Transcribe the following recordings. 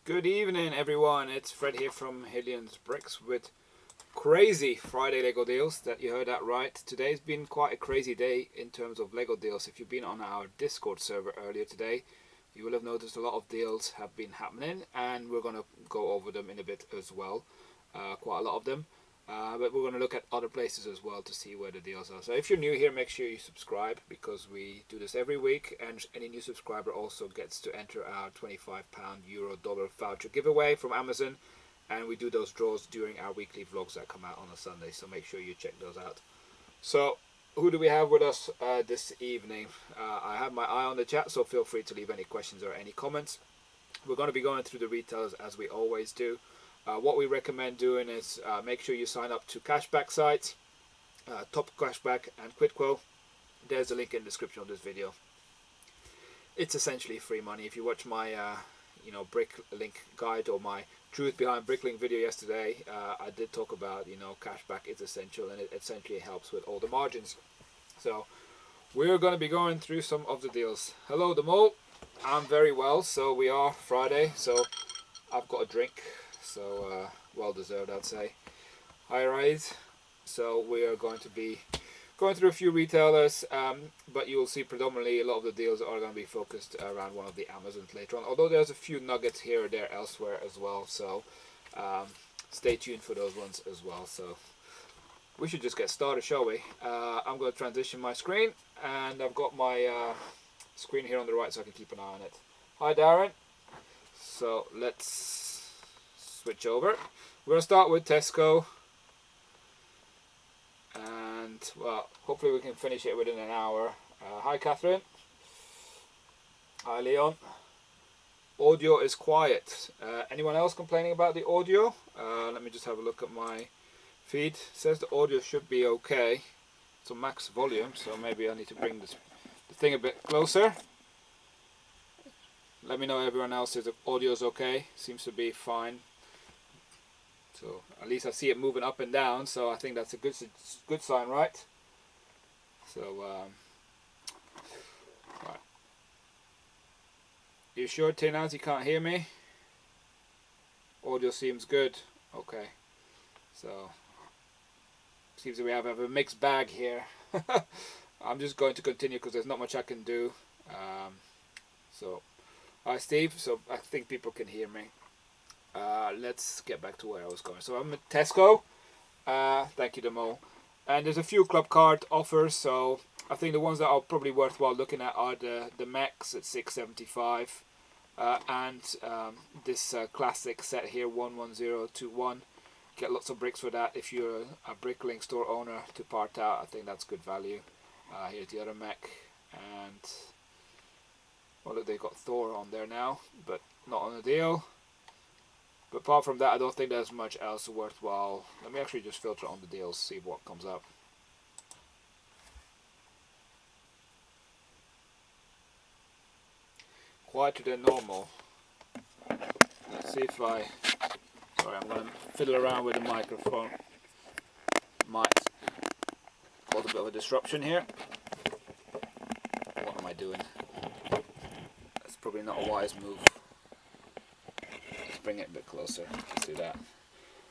Good evening everyone, it's Fred here from Hillians Bricks with crazy Friday Lego deals. That you heard that right. Today's been quite a crazy day in terms of Lego deals. If you've been on our Discord server earlier today, you will have noticed a lot of deals have been happening, and we're going to go over them in a bit as well. Quite a lot of them. But we're going to look at other places as well to see where the deals are. So if you're new here, make sure you subscribe, because we do this every week, and any new subscriber also gets to enter our £25 Euro dollar voucher giveaway from Amazon, and we do those draws during our weekly vlogs that come out on a Sunday, so make sure you check those out. So who do we have with us this evening? I have my eye on the chat, so feel free to leave any questions or any comments. We're going to be going through the retailers as we always do. What we recommend doing is make sure you sign up to cashback sites, Top Cashback and Quidquo. There's a link in the description of this video. It's essentially free money. If you watch my brick link guide or my truth behind bricklink video yesterday, I did talk about cashback is essential, and it essentially helps with all the margins. So we're going to be going through some of the deals. Hello the mole. I'm very well. So we are Friday, so I've got a drink. So well deserved, I'd say. Hi Rise. So we are going to be going through a few retailers, but you will see predominantly a lot of the deals are going to be focused around one of the Amazons later on, although there's a few nuggets here or there elsewhere as well, so stay tuned for those ones as well. So we should just get started, shall we? I'm going to transition my screen, and I've got my screen here on the right so I can keep an eye on it. Hi Darren. So let's switch over. We're going to start with Tesco, and well, hopefully we can finish it within an hour. Hi Catherine. Hi Leon. Audio is quiet. Anyone else complaining about the audio? Let me just have a look at my feed. It says the audio should be okay. It's on max volume, so maybe I need to bring the thing a bit closer. Let me know everyone else if the audio is okay. Seems to be fine. So at least I see it moving up and down, so I think that's a good sign, right? So right. You sure, Tinaz, you can't hear me? Audio seems good. Okay. So seems that we have a mixed bag here. I'm just going to continue because there's not much I can do. So hi Steve. So I think people can hear me. Let's get back to where I was going. So I'm at Tesco. Thank you, Demo. And there's a few club card offers. So I think the ones that are probably worthwhile looking at are the mocs at $6.75, and this classic set here, 11021. Get lots of bricks for that if you're a bricklink store owner to part out. I think that's good value. Here's the other mech, and well, look, they've got Thor on there now, but not on the deal. But apart from that, I don't think there's much else worthwhile. Let me actually just filter on the deals, see what comes up. Quieter than normal. Let's see if I... Sorry, I'm going to fiddle around with the microphone. Might cause a bit of a disruption here. What am I doing? That's probably not a wise move. Bring it a bit closer. Let's do that.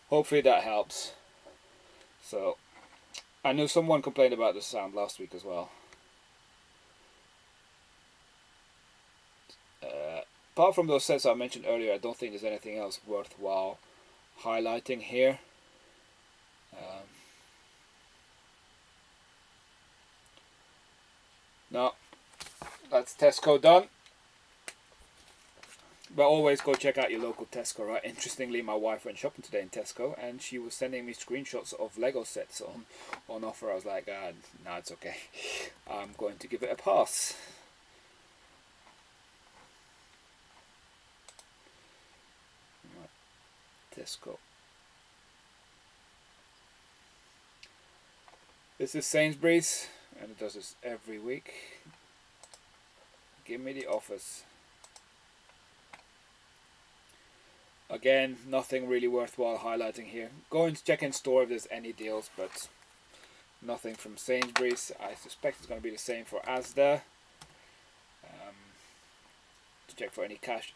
Hopefully that helps. So I know someone complained about the sound last week as well. Apart from those sets I mentioned earlier, I don't think there's anything else worthwhile highlighting here. No, that's Tesco done. But always go check out your local Tesco, right? Interestingly, my wife went shopping today in Tesco, and she was sending me screenshots of Lego sets on offer. I was like, no, it's okay. I'm going to give it a pass. Right. Tesco. This is Sainsbury's, and it does this every week. Give me the offers. Again, nothing really worthwhile highlighting here. Go and check in store if there's any deals, but nothing from Sainsbury's. I suspect it's going to be the same for Asda. To check for any cash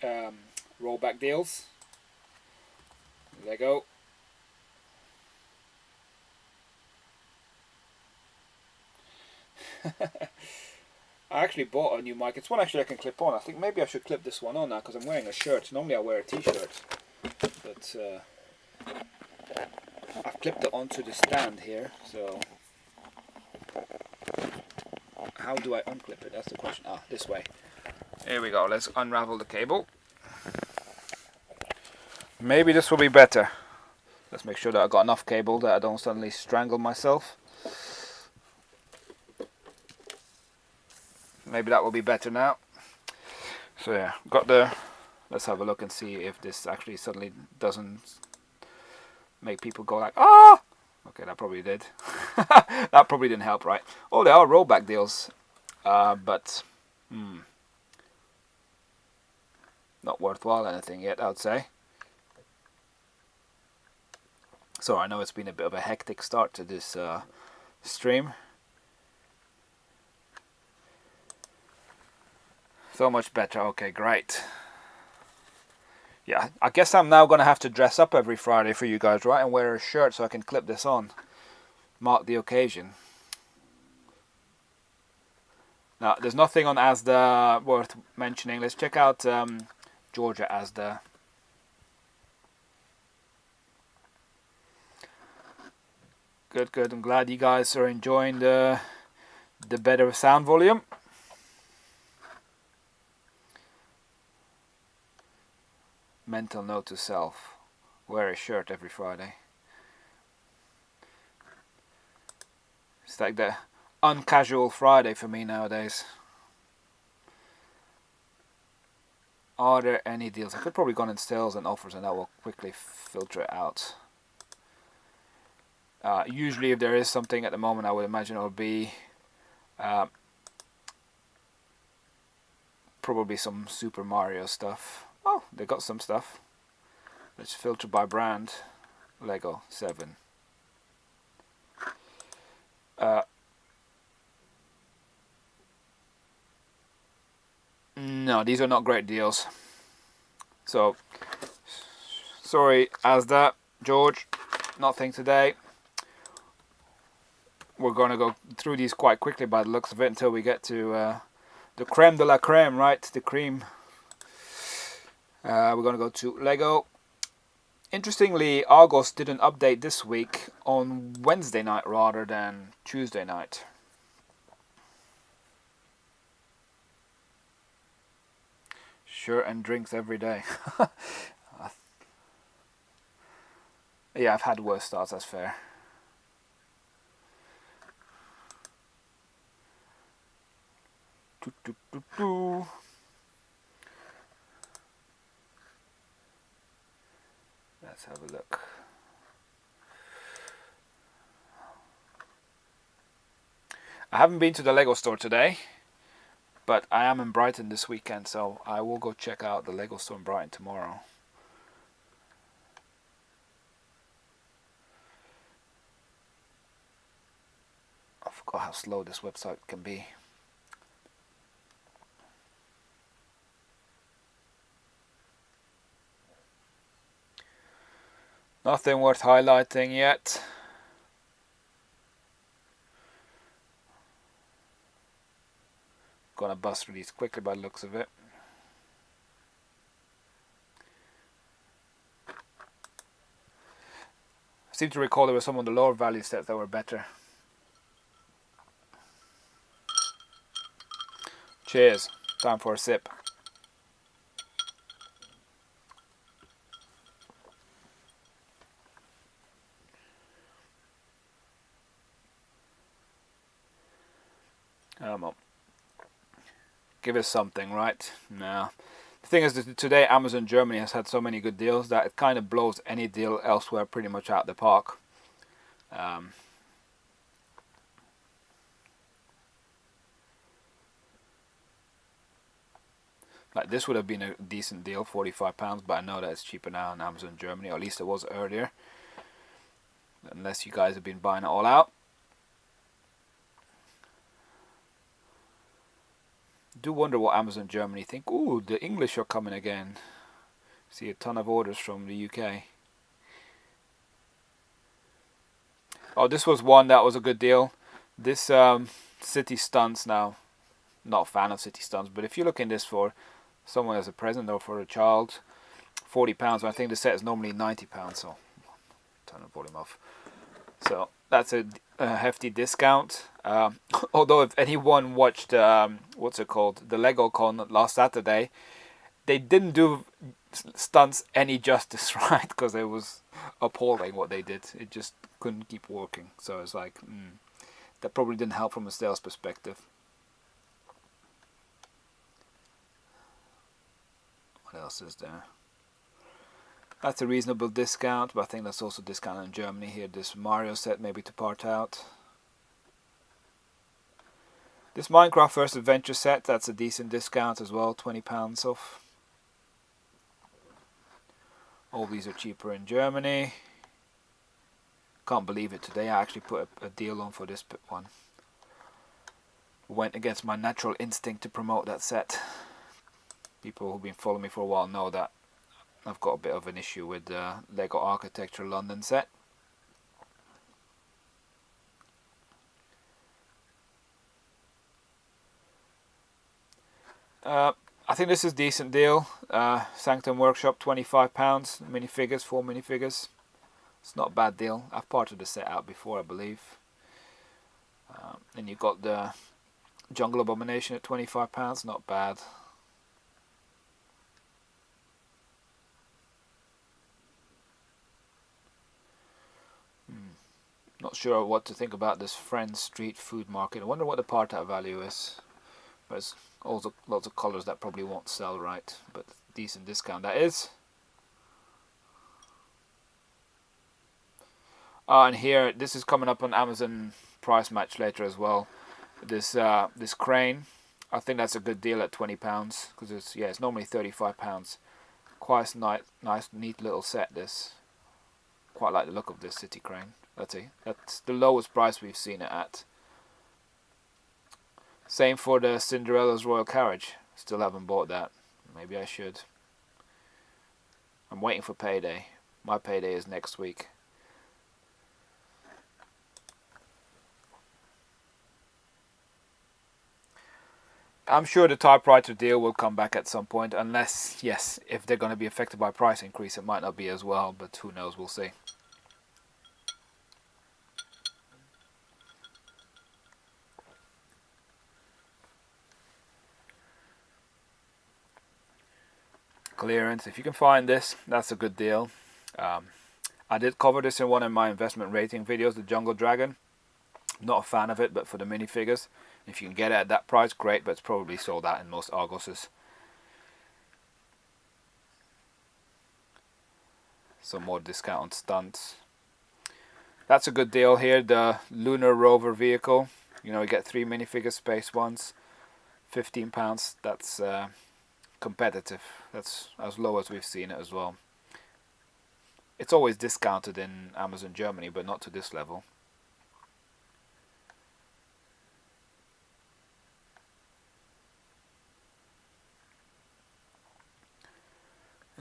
rollback deals. Lego. I actually bought a new mic. It's one actually I can clip on. I think maybe I should clip this one on now because I'm wearing a shirt. Normally I wear a t-shirt, but I've clipped it onto the stand here. So how do I unclip it? That's the question. Ah, this way. Here we go. Let's unravel the cable. Maybe this will be better. Let's make sure that I got enough cable that I don't suddenly strangle myself. Maybe that will be better now. So yeah, got the. Let's have a look and see if this actually suddenly doesn't make people go like, ah! Okay, that probably did. That probably didn't help, right? Oh, there are rollback deals, but not worthwhile anything yet, I'd say. So I know it's been a bit of a hectic start to this stream. So much better. Okay, great. Yeah, I guess I'm now going to have to dress up every Friday for you guys, right? And wear a shirt so I can clip this on. Mark the occasion. Now, there's nothing on Asda worth mentioning. Let's check out Georgia Asda. Good, good. I'm glad you guys are enjoying the better sound volume. Mental note to self. Wear a shirt every Friday. It's like the uncasual Friday for me nowadays. Are there any deals? I could probably go on in sales and offers and that will quickly filter it out. Usually if there is something at the moment, I would imagine it will be probably some Super Mario stuff. Oh, they got some stuff. Let's filter by brand. Lego 7. No, these are not great deals. So, sorry Asda, George, nothing today. We're going to go through these quite quickly by the looks of it until we get to the creme de la creme, right? The cream. We're going to go to Lego. Interestingly, Argos did an update this week on Wednesday night rather than Tuesday night. Shirt and drinks every day. Yeah, I've had worse starts, that's fair. Let's have a look. I haven't been to the Lego store today, but I am in Brighton this weekend, so I will go check out the Lego store in Brighton tomorrow. I forgot how slow this website can be. Nothing worth highlighting yet. Gonna bust through these quickly by the looks of it. I seem to recall there were some of the lower value sets that were better. Cheers. Time for a sip. Come on. Give us something, right? No. The thing is that today Amazon Germany has had so many good deals that it kind of blows any deal elsewhere pretty much out the park. Like this would have been a decent deal, £45, but I know that it's cheaper now on Amazon Germany, or at least it was earlier. Unless you guys have been buying it all out. Do wonder what Amazon Germany think. Ooh, the English are coming again. See a ton of orders from the UK. Oh, this was one that was a good deal. This City Stunts now. Not a fan of City Stunts, but if you're looking this for someone as a present or for a child, £40. I think the set is normally £90, so turn the volume off. So that's a hefty discount. Although if anyone watched what's it called, the Lego Con last Saturday, they didn't do stunts any justice, right? Because it was appalling what they did. It just couldn't keep working. So it's like that probably didn't help from a sales perspective. What else is there? That's a reasonable discount, but I think that's also discounted in Germany here. This Mario set maybe to part out. This Minecraft First Adventure set, that's a decent discount as well, £20 off. All these are cheaper in Germany. Can't believe it, today I actually put a deal on for this one. Went against my natural instinct to promote that set. People who've been following me for a while know that I've got a bit of an issue with the Lego Architecture London set. I think this is a decent deal. Sanctum Workshop, £25. Minifigures, 4 minifigures. It's not a bad deal. I've parted the set out before, I believe. And you've got the Jungle Abomination at £25. Not bad. Not sure what to think about this Friends Street Food Market. I wonder what the part out value is. There's also lots of colours that probably won't sell right, but decent discount that is. And here, this is coming up on Amazon price match later as well. This this crane, I think that's a good deal at £20 because it's normally £35. Quite nice, neat little set. This, quite like the look of this city crane. That's the lowest price we've seen it at. Same for the Cinderella's Royal Carriage. Still haven't bought that. Maybe I should. I'm waiting for payday. My payday is next week. I'm sure the typewriter deal will come back at some point, unless, yes, if they're going to be affected by price increase, it might not be as well, but who knows, we'll see. Clearance, if you can find this, that's a good deal. I did cover this in one of my investment rating videos, the Jungle Dragon. Not a fan of it, but for the minifigures, if you can get it at that price, great, but it's probably sold out in most Argoses. Some more discount on stunts. That's a good deal here, the Lunar Rover vehicle. You know, you get 3 minifigure space ones, £15. That's competitive. That's as low as we've seen it as well. It's always discounted in Amazon Germany, but not to this level.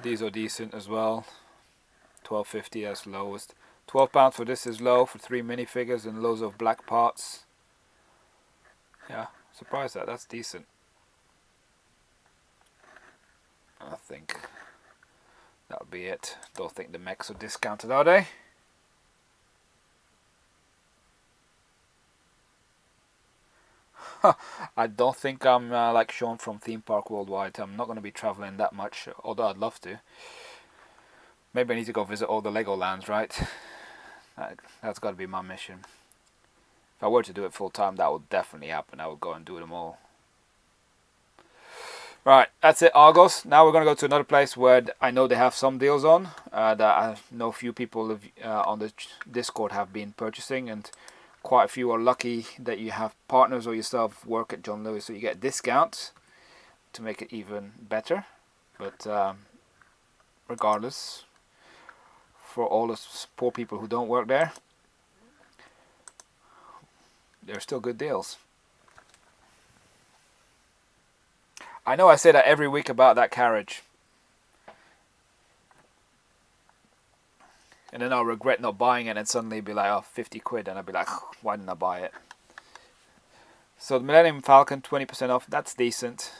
These are decent as well. £12.50 as lowest. £12 for this is low for 3 minifigures and loads of black parts. Yeah, surprised that's decent. I think that'll be it. Don't think the mechs are discounted, are they? I don't think I'm like Sean from Theme Park Worldwide. I'm not going to be traveling that much, although I'd love to. Maybe I need to go visit all the Lego lands, right? That's got to be my mission. If I were to do it full time, that would definitely happen. I would go and do them all. Right, that's it, Argos. Now we're going to go to another place where I know they have some deals on. That I know few people on the Discord have been purchasing, and quite a few are lucky that you have partners or yourself work at John Lewis, so you get discounts to make it even better. But regardless, for all the poor people who don't work there, they're still good deals. I know I say that every week about that carriage. And then I'll regret not buying it and suddenly be like, oh, 50 quid. And I'll be like, why didn't I buy it? So the Millennium Falcon, 20% off. That's decent.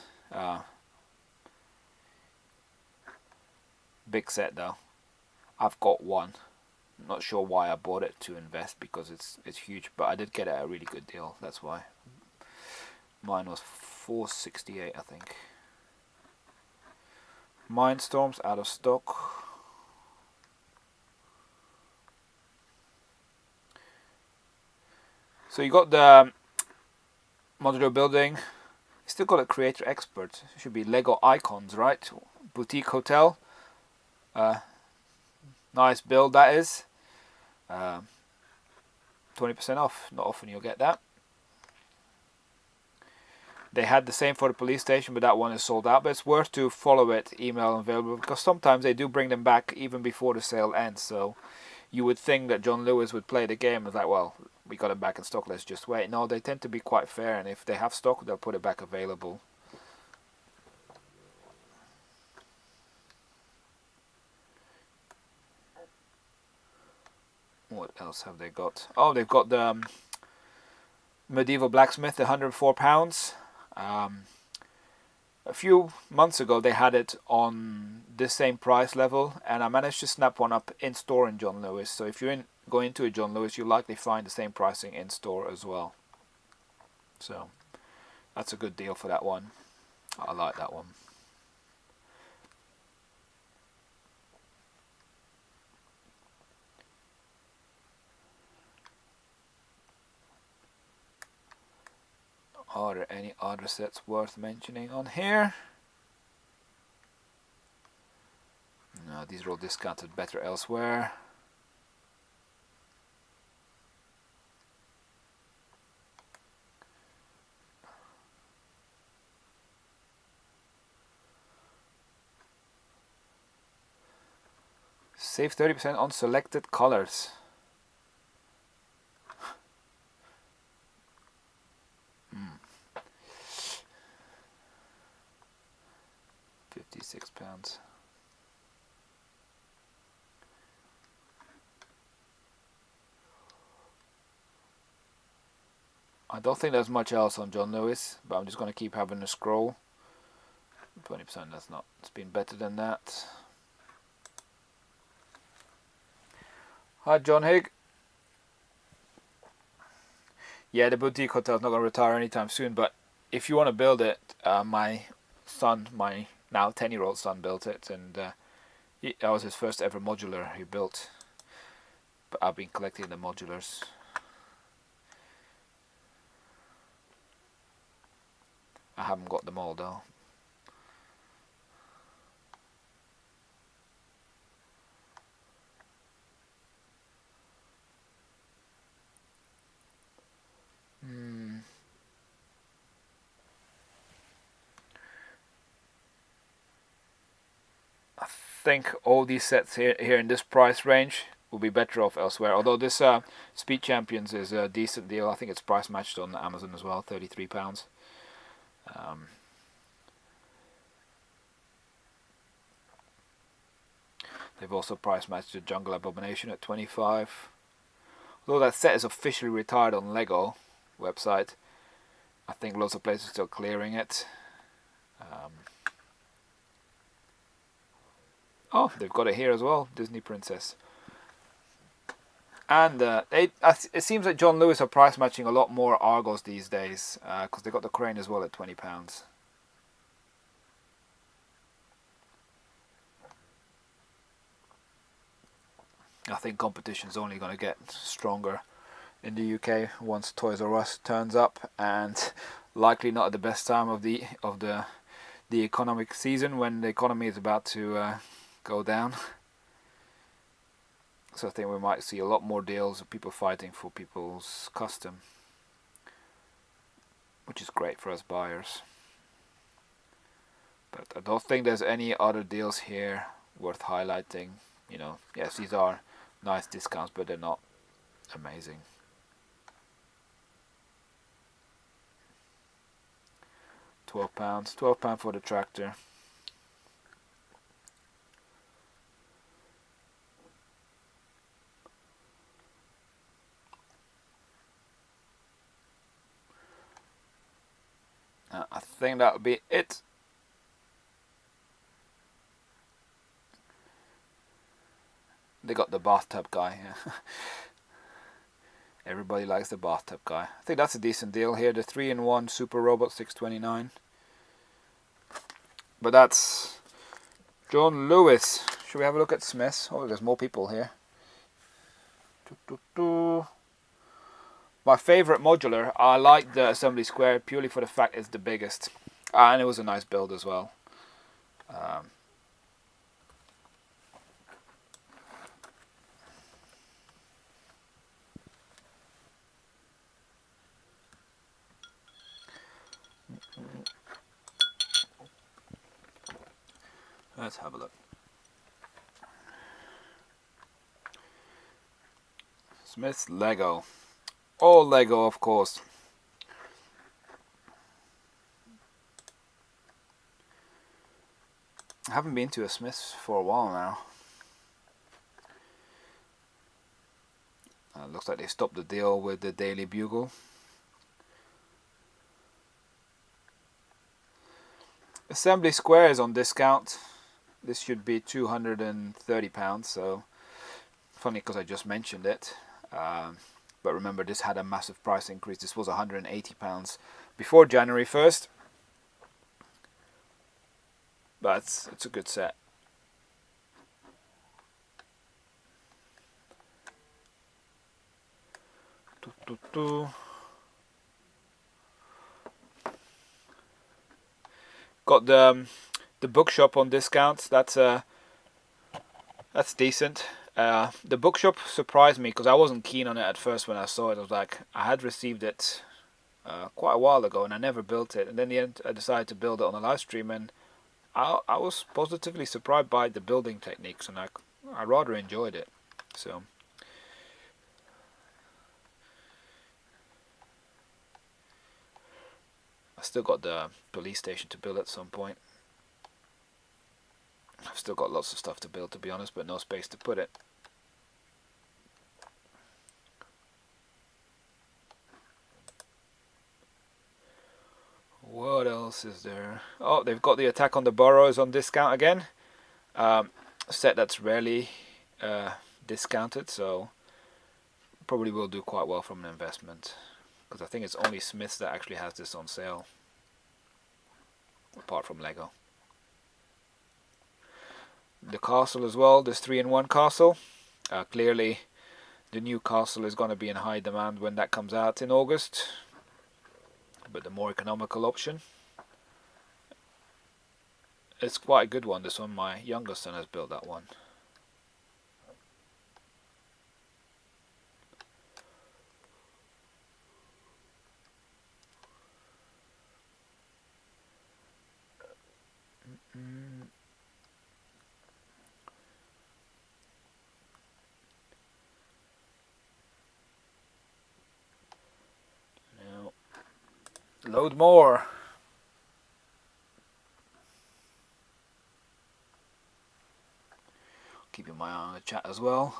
Big set though. I've got one. Not sure why I bought it to invest, because it's huge. But I did get it at a really good deal. That's why. Mine was $4.68, I think. Mindstorms out of stock. So you got the modular building. You still got a creator expert. It should be Lego Icons, right? Boutique hotel. Nice build that is. 20% off. Not often you'll get that. They had the same for the police station, but that one is sold out. But it's worth to follow it, email available, because sometimes they do bring them back even before the sale ends. So you would think that John Lewis would play the game. It's like, well, we got it back in stock, let's just wait. No, they tend to be quite fair, and if they have stock, they'll put it back available. What else have they got? Oh, they've got the medieval blacksmith, £104. A few months ago they had it on this same price level, and I managed to snap one up in store in John Lewis. So if you're going into a John Lewis, you'll likely find the same pricing in store as well. So that's a good deal for that one. I like that one. Are there any other sets worth mentioning on here? No, these are all discounted better elsewhere. Save 30% on selected colors. £56. I don't think there's much else on John Lewis, but I'm just going to keep having a scroll. 20%, that's not, it's been better than that. Hi John Higg. Yeah, the boutique hotel's not going to retire anytime soon, but if you want to build it, my son, my now 10-year-old son, built it, and that was his first ever modular he built. But I've been collecting the modulars. I haven't got them all though. I think all these sets here in this price range will be better off elsewhere. Although this Speed Champions is a decent deal. I think it's price matched on Amazon as well, £33. They've also price matched the Jungle Abomination at £25. Although that set is officially retired on Lego website, I think lots of places are still clearing it. Oh, they've got it here as well, Disney Princess. And it seems like John Lewis are price matching a lot more Argos these days, because they got the crane as well at £20. I think competition's only going to get stronger in the UK once Toys R Us turns up, and likely not at the best time of the economic season, when the economy is about to go down. So I think we might see a lot more deals of people fighting for people's custom, which is great for us buyers. But I don't think there's any other deals here worth highlighting. You know, yes, these are nice discounts, but they're not amazing. £12 for the tractor. think that'll be it. They got the bathtub guy. Yeah. Everybody likes the bathtub guy. I think that's a decent deal here. The 3-in-1 Super Robot 629. But that's John Lewis. Should we have a look at Smyths? Oh, there's more people here. My favourite modular, I like the Assembly Square purely for the fact it's the biggest. And it was a nice build as well. Let's have a look. Smyths Lego. All Lego, of course. I haven't been to a Smyths for a while now. Looks like they stopped the deal with the Daily Bugle. Assembly Square is on discount. This should be £230, so funny because I just mentioned it. But remember, this had a massive price increase. This was £180 before January 1st. But it's a good set. Got the bookshop on discount. That's decent. The bookshop surprised me because I wasn't keen on it at first when I saw it. I was like, I had received it quite a while ago and I never built it. And then in the end, I decided to build it on a live stream, and I was positively surprised by the building techniques, and I rather enjoyed it. So I still got the police station to build at some point. I've still got lots of stuff to build, to be honest, but no space to put it. What else is there? Oh, they've got the Attack on the Burrows on discount again. Set that's rarely discounted, so probably will do quite well from an investment, because I think it's only Smyths that actually has this on sale, apart from Lego. The castle as well, this 3-in-1 castle. Clearly the new castle is going to be in high demand when that comes out in August, but the more economical option. It's quite a good one, this one. My youngest son has built that one. Now, load more. Keeping my eye on the chat as well.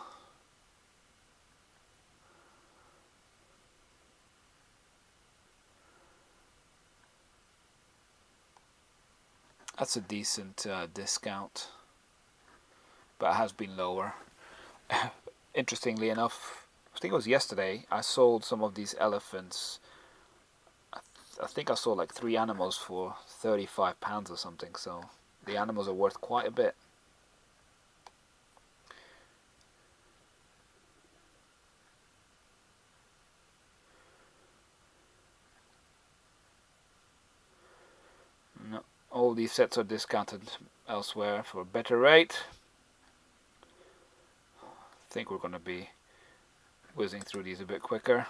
That's a decent discount, but it has been lower. Interestingly enough, I think it was yesterday, I sold some of these elephants. I think I sold like 3 animals for £35 or something, so the animals are worth quite a bit. No, all these sets are discounted elsewhere for a better rate. I think we're going to be whizzing through these a bit quicker.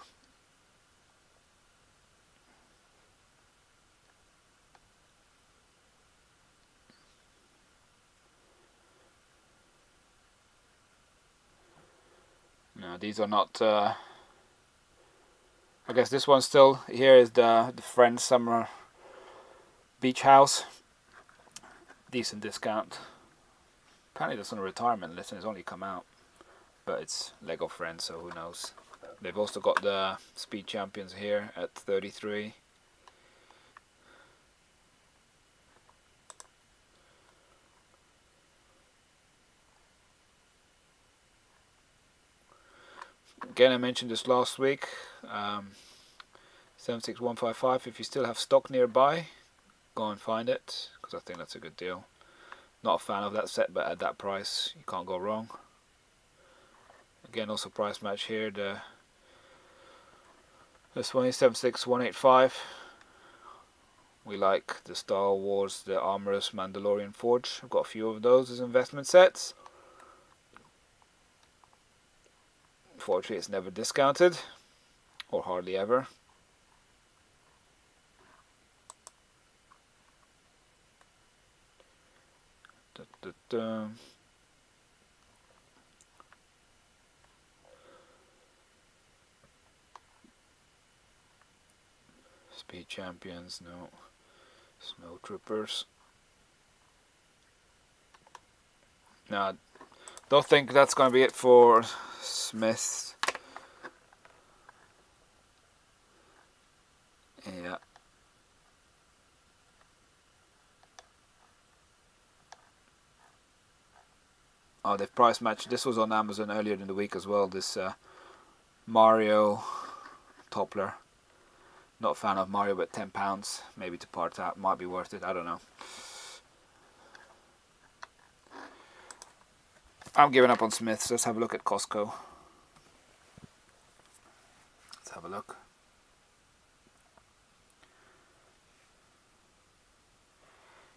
No, these are not. I guess this one still. Here is the Friends Summer Beach House. Decent discount. Apparently that's on a retirement list and it's only come out, but it's Lego Friends, so who knows. They've also got the Speed Champions here at 33. again, I mentioned this last week. 76155. If you still have stock nearby, go and find it, because I think that's a good deal. Not a fan of that set, but at that price, you can't go wrong. Again, also price match here. This one is 76185. We like the Star Wars, the Armorous Mandalorian Forge. I've got a few of those as investment sets. Fortunately, it's never discounted, or hardly ever. Speed Champions, no. Snow Troopers. Now, don't think that's going to be it for Smyths. Yeah. Oh, they've price matched. This was on Amazon earlier in the week as well. This Mario Toppler. Not a fan of Mario, but £10 maybe to part out. Might be worth it. I don't know. I'm giving up on Smyths. Let's have a look at Costco. Let's have a look.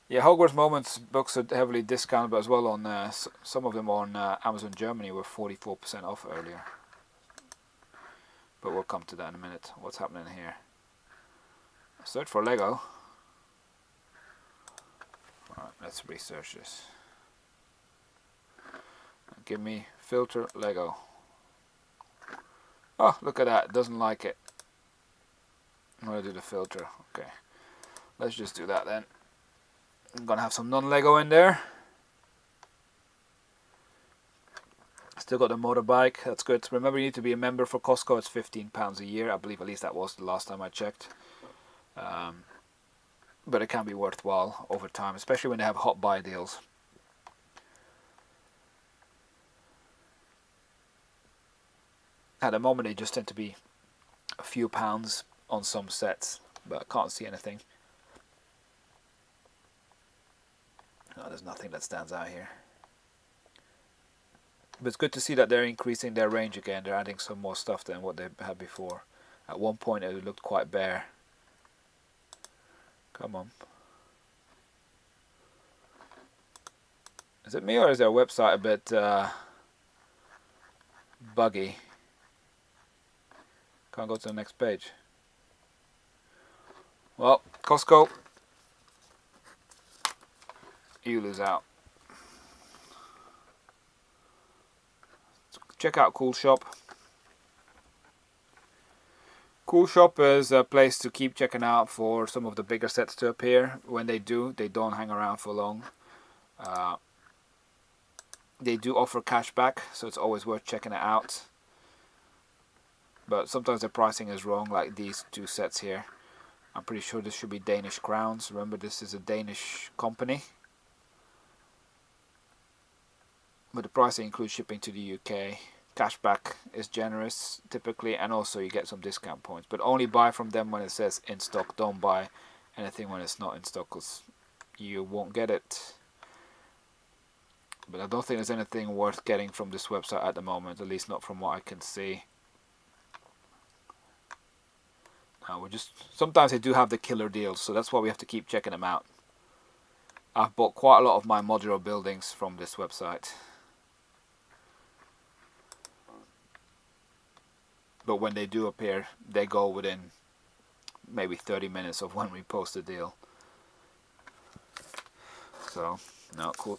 Yeah, Hogwarts Moments books are heavily discounted, but as well on some of them on Amazon Germany were 44% off earlier. But we'll come to that in a minute. What's happening here? Search for Lego. Alright, let's research this. Give me filter Lego. Oh, look at that. It doesn't like it. I'm going to do the filter. Okay. Let's just do that then. I'm going to have some non-Lego in there. Still got the motorbike. That's good. Remember, you need to be a member for Costco. It's £15 a year. I believe at least that was the last time I checked. But it can be worthwhile over time, especially when they have hot buy deals. At the moment, they just tend to be a few pounds on some sets, but I can't see anything. No, there's nothing that stands out here. But it's good to see that they're increasing their range again. They're adding some more stuff than what they had before. At one point, it looked quite bare. Come on. Is it me, or is their website a bit buggy? Can't go to the next page. Well, Costco, you lose out. Check out Cool Shop. Cool Shop is a place to keep checking out for some of the bigger sets to appear. When they do, they don't hang around for long. They do offer cashback, so it's always worth checking it out. But sometimes the pricing is wrong, like these two sets here. I'm pretty sure this should be Danish crowns. Remember, this is a Danish company. But the pricing includes shipping to the UK. Cashback is generous typically, and also you get some discount points. But only buy from them when it says in stock. Don't buy anything when it's not in stock, because you won't get it. But I don't think there's anything worth getting from this website at the moment, at least not from what I can see. Sometimes they do have the killer deals, so that's why we have to keep checking them out. I've bought quite a lot of my modular buildings from this website. But when they do appear, they go within maybe 30 minutes of when we post the deal. So, no, cool.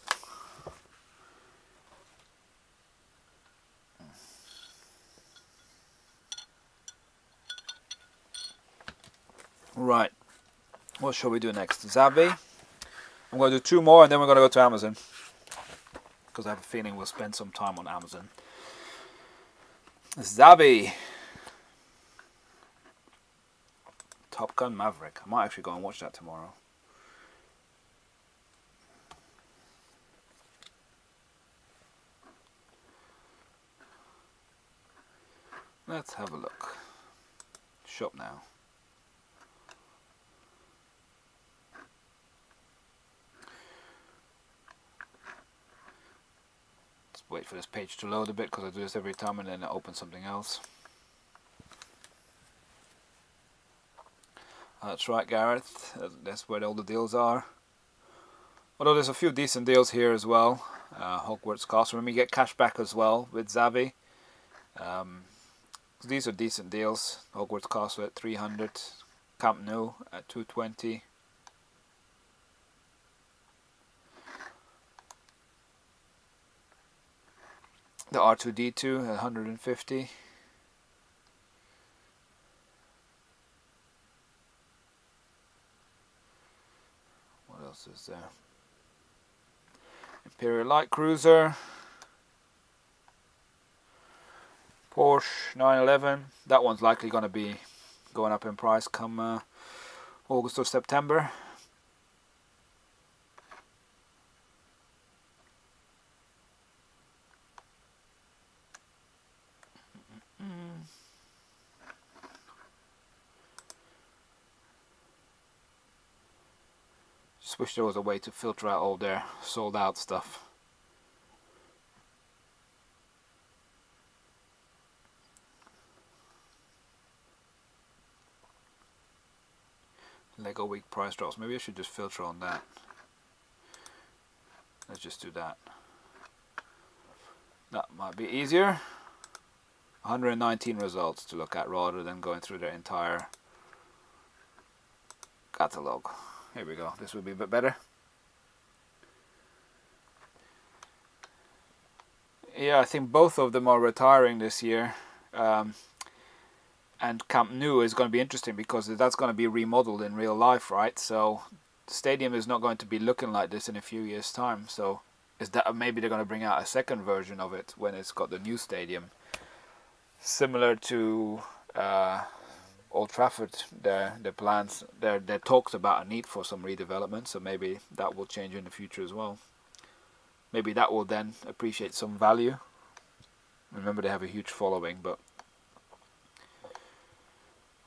Right, what shall we do next? Zavvi. I'm going to do two more and then we're going to go to Amazon, because I have a feeling we'll spend some time on Amazon. Zavvi. Top Gun Maverick. I might actually go and watch that tomorrow. Let's have a look. Shop now. Let's wait for this page to load a bit because I do this every time and then I open something else. That's right, Gareth. That's where all the deals are. Although there's a few decent deals here as well. Hogwarts Castle. Remember, you get cash back as well with Zavvi. These are decent deals. Hogwarts Castle at 300. Camp Nou at 220. The R2D2 at 150. What else is there? Imperial Light Cruiser. Porsche 911. That one's likely going to be going up in price come August or September. Just wish there was a way to filter out all their sold out stuff. Lego week price drops. Maybe I should just filter on that. Let's just do that. That might be easier. 119 results to look at rather than going through their entire catalog. Here we go. This will be a bit better. Yeah, I think both of them are retiring this year. And Camp Nou is going to be interesting because that's going to be remodeled in real life, right? So the stadium is not going to be looking like this in a few years' time. So is that maybe they're going to bring out a second version of it when it's got the new stadium, similar to Old Trafford. Their plans, their talks about a need for some redevelopment. So maybe that will change in the future as well. Maybe that will then appreciate some value. Remember, they have a huge following, but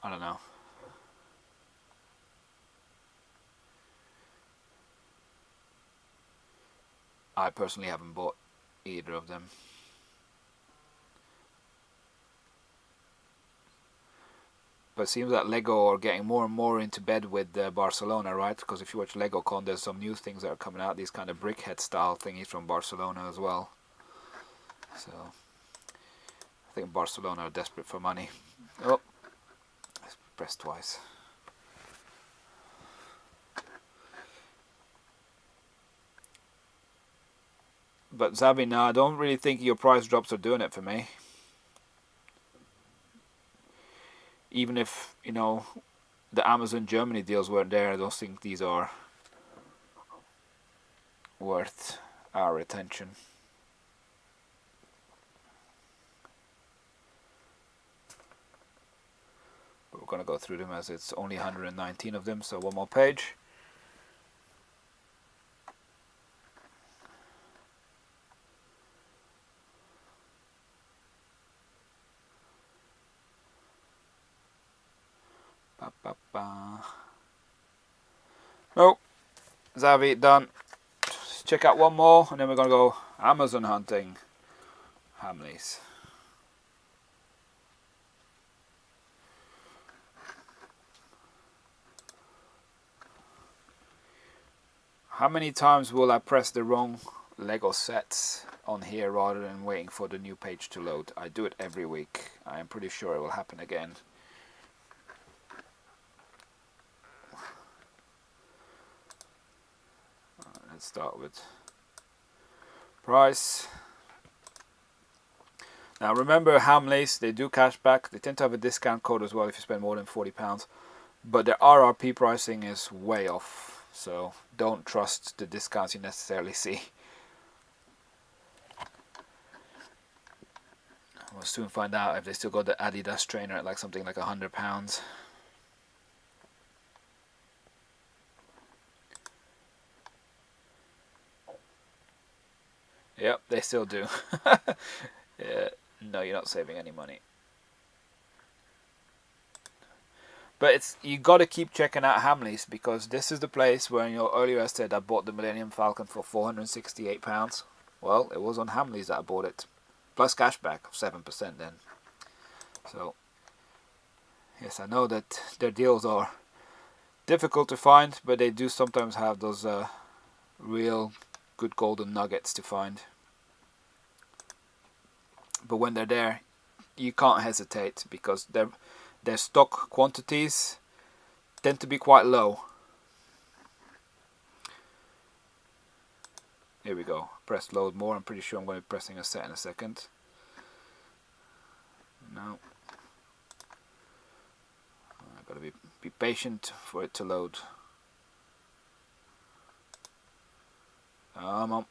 I don't know. I personally haven't bought either of them. But it seems that Lego are getting more and more into bed with Barcelona, right? Because if you watch LegoCon, there's some new things that are coming out. These kind of brickhead style thingies from Barcelona as well. So I think Barcelona are desperate for money. Oh, let's press twice. But Zavvi, no, I don't really think your price drops are doing it for me. Even if, you know, the Amazon Germany deals weren't there, I don't think these are worth our attention. But we're going to go through them as it's only 119 of them, so one more page. Nope. Zavvi, done. Just check out one more and then we're going to go Amazon hunting. Hamleys. How many times will I press the wrong Lego sets on here rather than waiting for the new page to load? I do it every week. I am pretty sure it will happen again. Let's start with price. Now remember, Hamleys, they do cash back. They tend to have a discount code as well if you spend more than £40. But their RRP pricing is way off. So don't trust the discounts you necessarily see. We'll soon find out if they still got the Adidas trainer at like something like £100. Yep, they still do. Yeah, no, you're not saving any money. But it's, you got to keep checking out Hamleys, because this is the place where, earlier I said I bought the Millennium Falcon for £468. Well, it was on Hamleys that I bought it, plus cashback of 7% then. So yes, I know that their deals are difficult to find, but they do sometimes have those real good golden nuggets to find. But when they're there, you can't hesitate, because their stock quantities tend to be quite low. Here we go. Press load more. I'm pretty sure I'm going to be pressing a set in a second. No. I've got to be patient for it to load. Come on.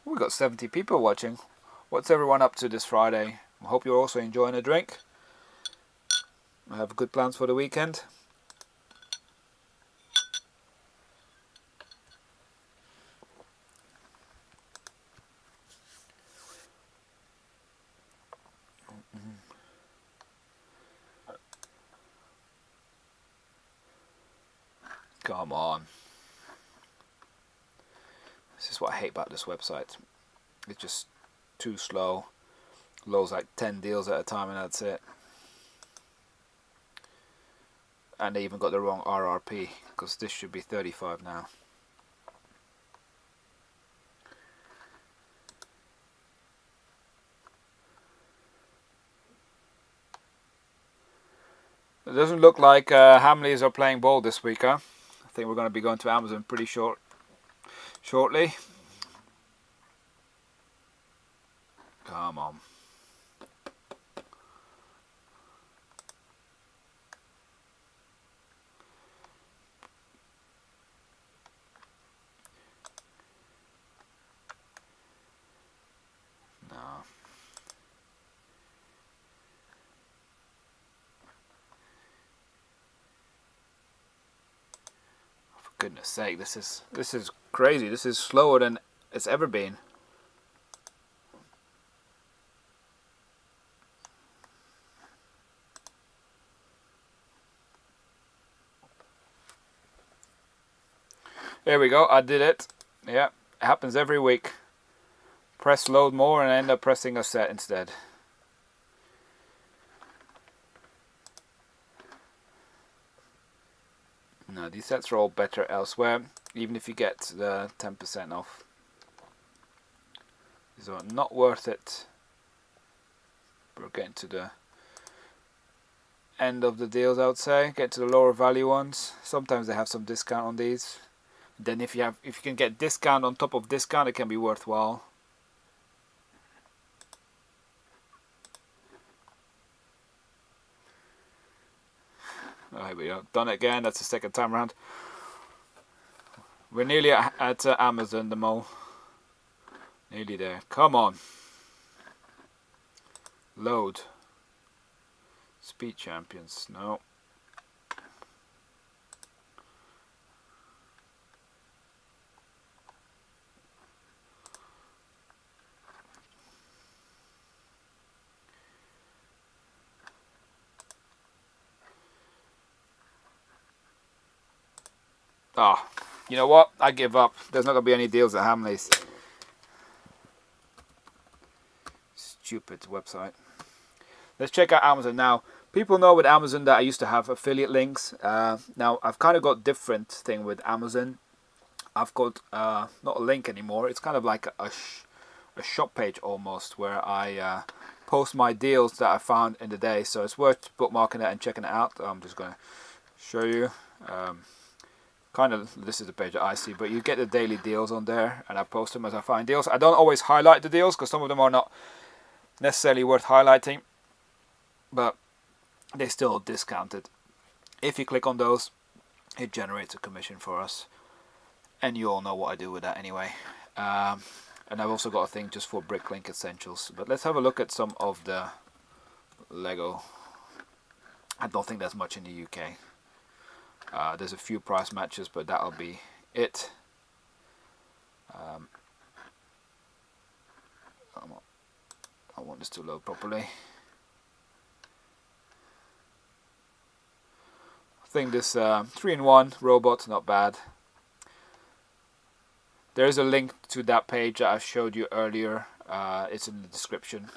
We've got 70 people watching. What's everyone up to this Friday? I hope you're also enjoying a drink. I have good plans for the weekend. Come on. This is what I hate about this website. It's just too slow. Loads like 10 deals at a time and that's it. And they even got the wrong RRP, because this should be 35 now. It doesn't look like Hamleys are playing ball this week, huh? I think we're going to be going to Amazon pretty shortly. Come on. No. For goodness sake, this is crazy. This is slower than it's ever been. There we go, I did it. Yeah, it happens every week. Press load more and I end up pressing a set instead. No, these sets are all better elsewhere, even if you get the 10% off. These are not worth it. We're getting to the end of the deals, I would say. Get to the lower value ones. Sometimes they have some discount on these. Then if you can get discount on top of discount, it can be worthwhile. Oh, here we go. Done it again. That's the second time around. We're nearly at Amazon, the mall. Nearly there. Come on. Load. Speed champions. No. Ah, you know what? I give up. There's not going to be any deals at Hamleys. Stupid website. Let's check out Amazon now. People know with Amazon that I used to have affiliate links. Now, I've kind of got different thing with Amazon. I've got not a link anymore. It's kind of like a shop page almost, where I post my deals that I found in the day. So it's worth bookmarking it and checking it out. I'm just going to show you. Kind of, this is the page that I see, but you get the daily deals on there, and I post them as I find deals. I don't always highlight the deals because some of them are not necessarily worth highlighting, but they still discounted. If you click on those, it generates a commission for us, and you all know what I do with that anyway. And I've also got a thing just for Bricklink Essentials. But let's have a look at some of the Lego. I don't think there's much in the UK. There's a few price matches, but that'll be it. I want this to load properly. I think this 3-in-1 robot's not bad. There is a link to that page that I showed you earlier. It's in the description.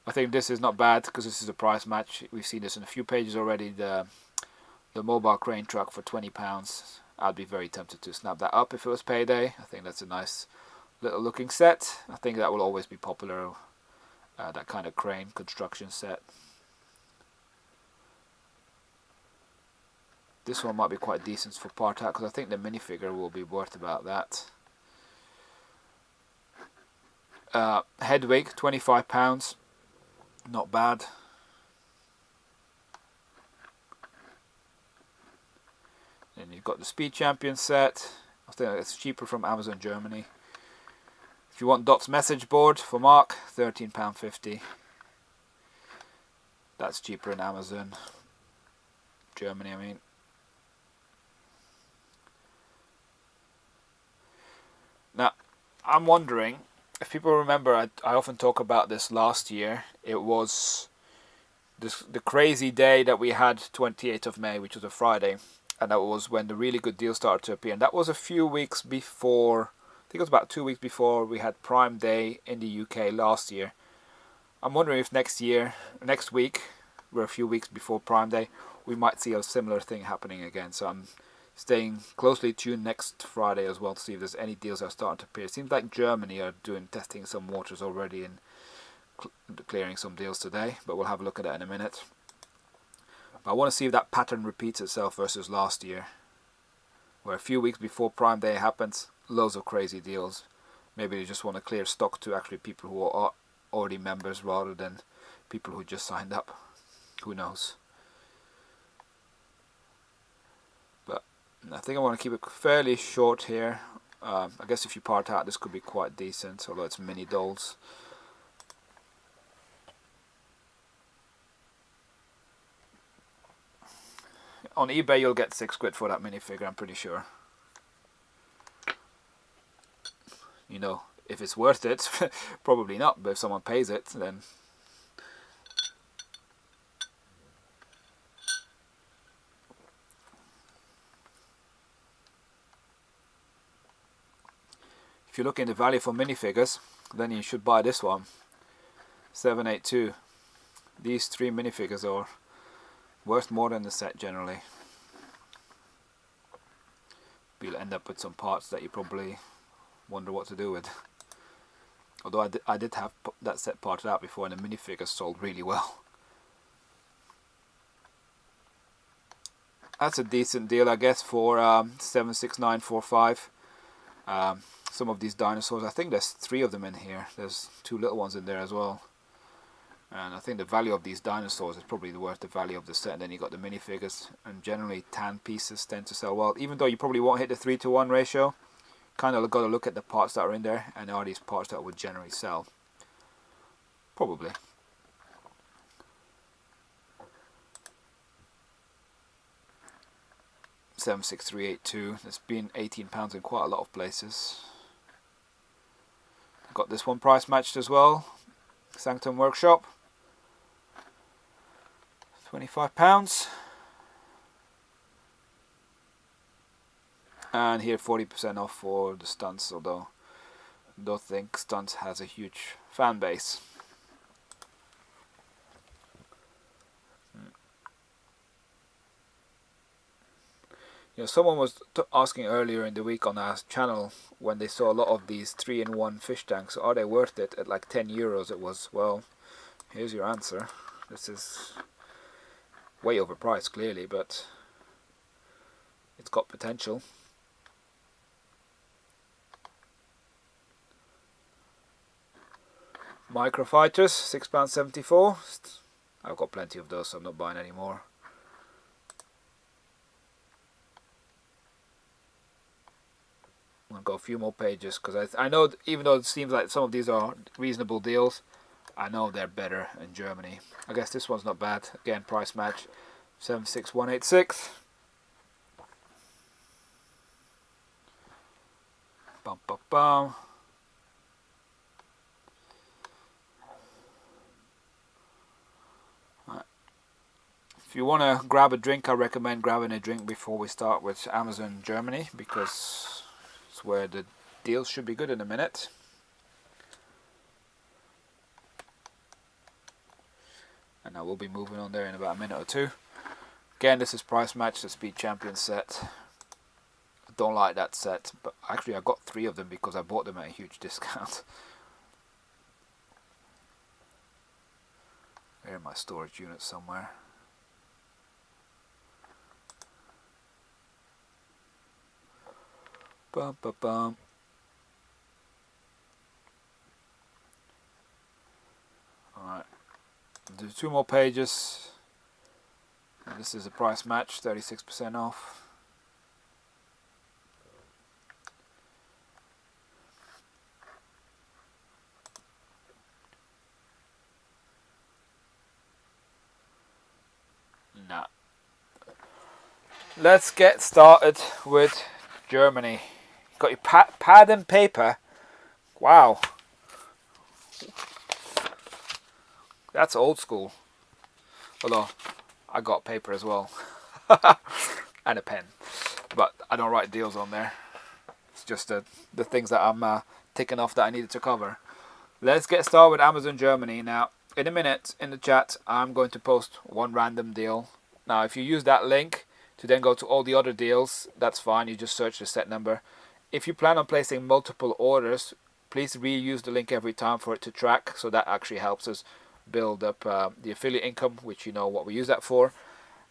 I think this is not bad because this is a price match. We've seen this in a few pages already. The mobile crane truck for £20. I'd be very tempted to snap that up if it was payday. I think that's a nice little looking set. I think that will always be popular, that kind of crane construction set. This one might be quite decent for part out because I think the minifigure will be worth about that. Hedwig, £25. Not bad. Then you've got the Speed Champion set. I think it's cheaper from Amazon Germany. If you want Dot's message board for Mark, £13.50. That's cheaper in Amazon Germany, I mean. Now, I'm wondering if people remember, I often talk about this last year. It was the crazy day that we had, 28th of May, which was a Friday. And that was when the really good deals started to appear. And that was a few weeks before, I think it was about 2 weeks before we had Prime Day in the UK last year. I'm wondering if next week, we're a few weeks before Prime Day, we might see a similar thing happening again. So I'm staying closely tuned next Friday as well to see if there's any deals that are starting to appear. It seems like Germany are testing some waters already and clearing some deals today, but we'll have a look at that in a minute. But I want to see if that pattern repeats itself versus last year, where a few weeks before Prime Day happens, loads of crazy deals. Maybe they just want to clear stock to actually people who are already members rather than people who just signed up. Who knows? But I think I want to keep it fairly short here. I guess if you part out, this could be quite decent, although it's mini dolls. On eBay you'll get £6 for that minifigure, I'm pretty sure. You know, if it's worth it, probably not, but if someone pays it, then... If you look in the value for minifigures, then you should buy this one. 782. These 3 minifigures are worth more than the set generally. But you'll end up with some parts that you probably wonder what to do with. Although I did have that set parted out before, and the minifigures sold really well. That's a decent deal, I guess, for 76945. Some of these dinosaurs, I think there's 3 of them in here. There's 2 little ones in there as well. And I think the value of these dinosaurs is probably worth the value of the set. And then you got the minifigures, and generally tan pieces tend to sell well. Even though you probably won't hit the 3-to-1 ratio, kind of got to look at the parts that are in there, and are these parts that would generally sell? Probably. $76382. It's been £18 in quite a lot of places. Got this one price matched as well. Sanctum Workshop. £25. And here 40% off for the stunts, although I don't think stunts has a huge fan base. You know, someone was asking earlier in the week on our channel when they saw a lot of these 3-in-1 fish tanks, are they worth it? At like €10 it was. Well, here's your answer. This is way overpriced clearly, but it's got potential. Microfighters, £6.74. I've got plenty of those, so I'm not buying any more. I'll go a few more pages because I know, even though it seems like some of these are reasonable deals, I know they're better in Germany. I guess this one's not bad. Again, price match, 76186. Bum bum bum. If you want to grab a drink, I recommend grabbing a drink before we start with Amazon Germany, because it's where the deals should be good in a minute. And I will be moving on there in about a minute or two. Again, this is price match, the Speed Champion set. I don't like that set, but actually I got 3 of them because I bought them at a huge discount. They're in my storage unit somewhere. Bum, bum, bum. Alright, do 2 more pages. And this is a price match, 36% off. Nah. Let's get started with Germany. Got your pad and paper. Wow. That's old school. Although I got paper as well. And a pen. But I don't write deals on there. It's just the things that I'm ticking off that I needed to cover. Let's get started with Amazon Germany. Now, in a minute in the chat, I'm going to post one random deal. Now, if you use that link to then go to all the other deals, that's fine. You just search the set number. If you plan on placing multiple orders, please reuse the link every time for it to track. So that actually helps us build up the affiliate income, which you know what we use that for.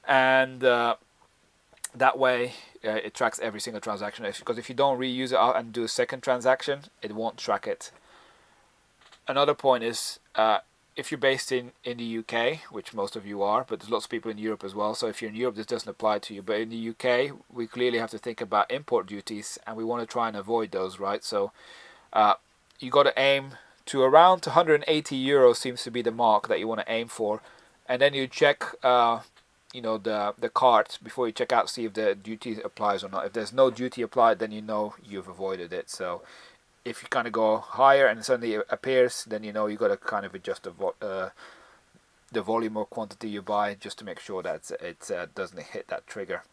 And that way it tracks every single transaction. Because if you don't reuse it out and do a second transaction, it won't track it. Another point is if you're based in the UK, which most of you are, but there's lots of people in Europe as well. So if you're in Europe, this doesn't apply to you. But in the UK, we clearly have to think about import duties, and we want to try and avoid those, right? So you got to aim to around 180 euros seems to be the mark that you want to aim for, and then you check, you know, the cart before you check out, see if the duty applies or not. If there's no duty applied, then you know you've avoided it. So if you kind of go higher and suddenly it appears, then you know you got to kind of adjust the volume or quantity you buy just to make sure that it doesn't hit that trigger.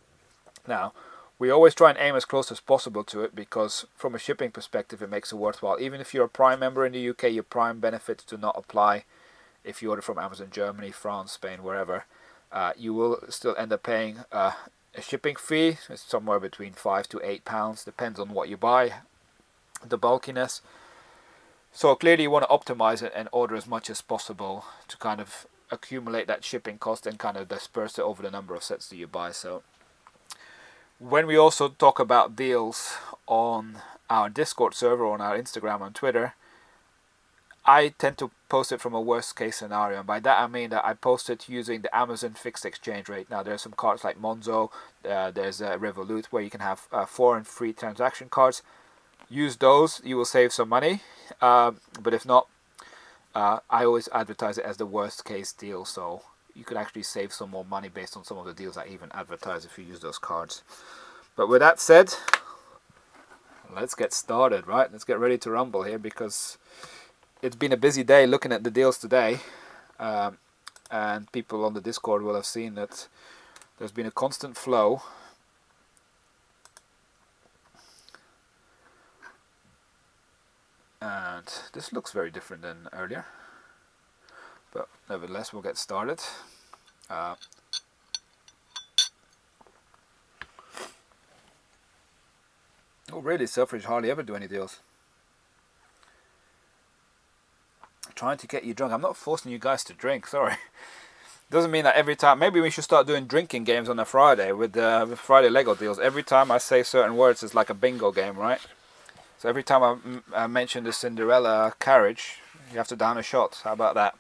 Now, we always try and aim as close as possible to it, because from a shipping perspective it makes it worthwhile. Even if you're a Prime member in the UK, your Prime benefits do not apply if you order from Amazon Germany, France, Spain, wherever. You will still end up paying a shipping fee. It's somewhere between £5 to £8, depends on what you buy, the bulkiness. So clearly you want to optimize it and order as much as possible to kind of accumulate that shipping cost and kind of disperse it over the number of sets that you buy. So when we also talk about deals on our Discord server, on our Instagram, on Twitter, I tend to post it from a worst case scenario, and by that I mean that I post it using the Amazon fixed exchange rate. Now there's some cards like Monzo, there's Revolut, where you can have foreign free transaction cards. Use those, you will save some money, but if not, I always advertise it as the worst case deal, so you could actually save some more money based on some of the deals I even advertise if you use those cards. But with that said, let's get started, right? Let's get ready to rumble here, because it's been a busy day looking at the deals today, and people on the Discord will have seen that there's been a constant flow. And this looks very different than earlier, but nevertheless we'll get started. Oh really, Selfridge hardly ever do any deals. Trying to get you drunk. I'm not forcing you guys to drink, sorry. Doesn't mean that every time. Maybe we should start doing drinking games on a Friday with Friday Lego deals. Every time I say certain words, it's like a bingo game, right? So every time I mention the Cinderella carriage, you have to down a shot. How about that?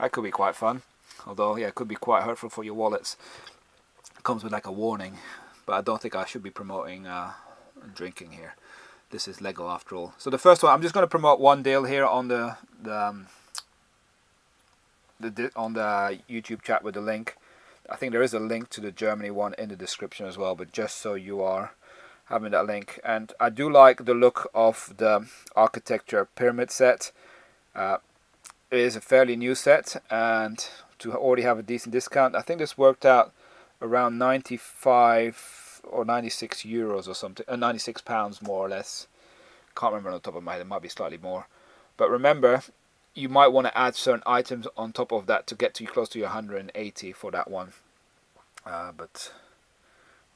That could be quite fun. Although, yeah, it could be quite hurtful for your wallets. It comes with like a warning. But I don't think I should be promoting drinking here. This is Lego after all. So the first one, I'm just going to promote one deal here on the YouTube chat with the link. I think there is a link to the Germany one in the description as well, but just so you are having that link. And I do like the look of the architecture pyramid set. It is a fairly new set, and to already have a decent discount. I think this worked out around 95 or 96 euros or something, 96 pounds more or less. Can't remember on the top of my head, it might be slightly more. But remember, you might want to add certain items on top of that to get to close to your 180 for that one. But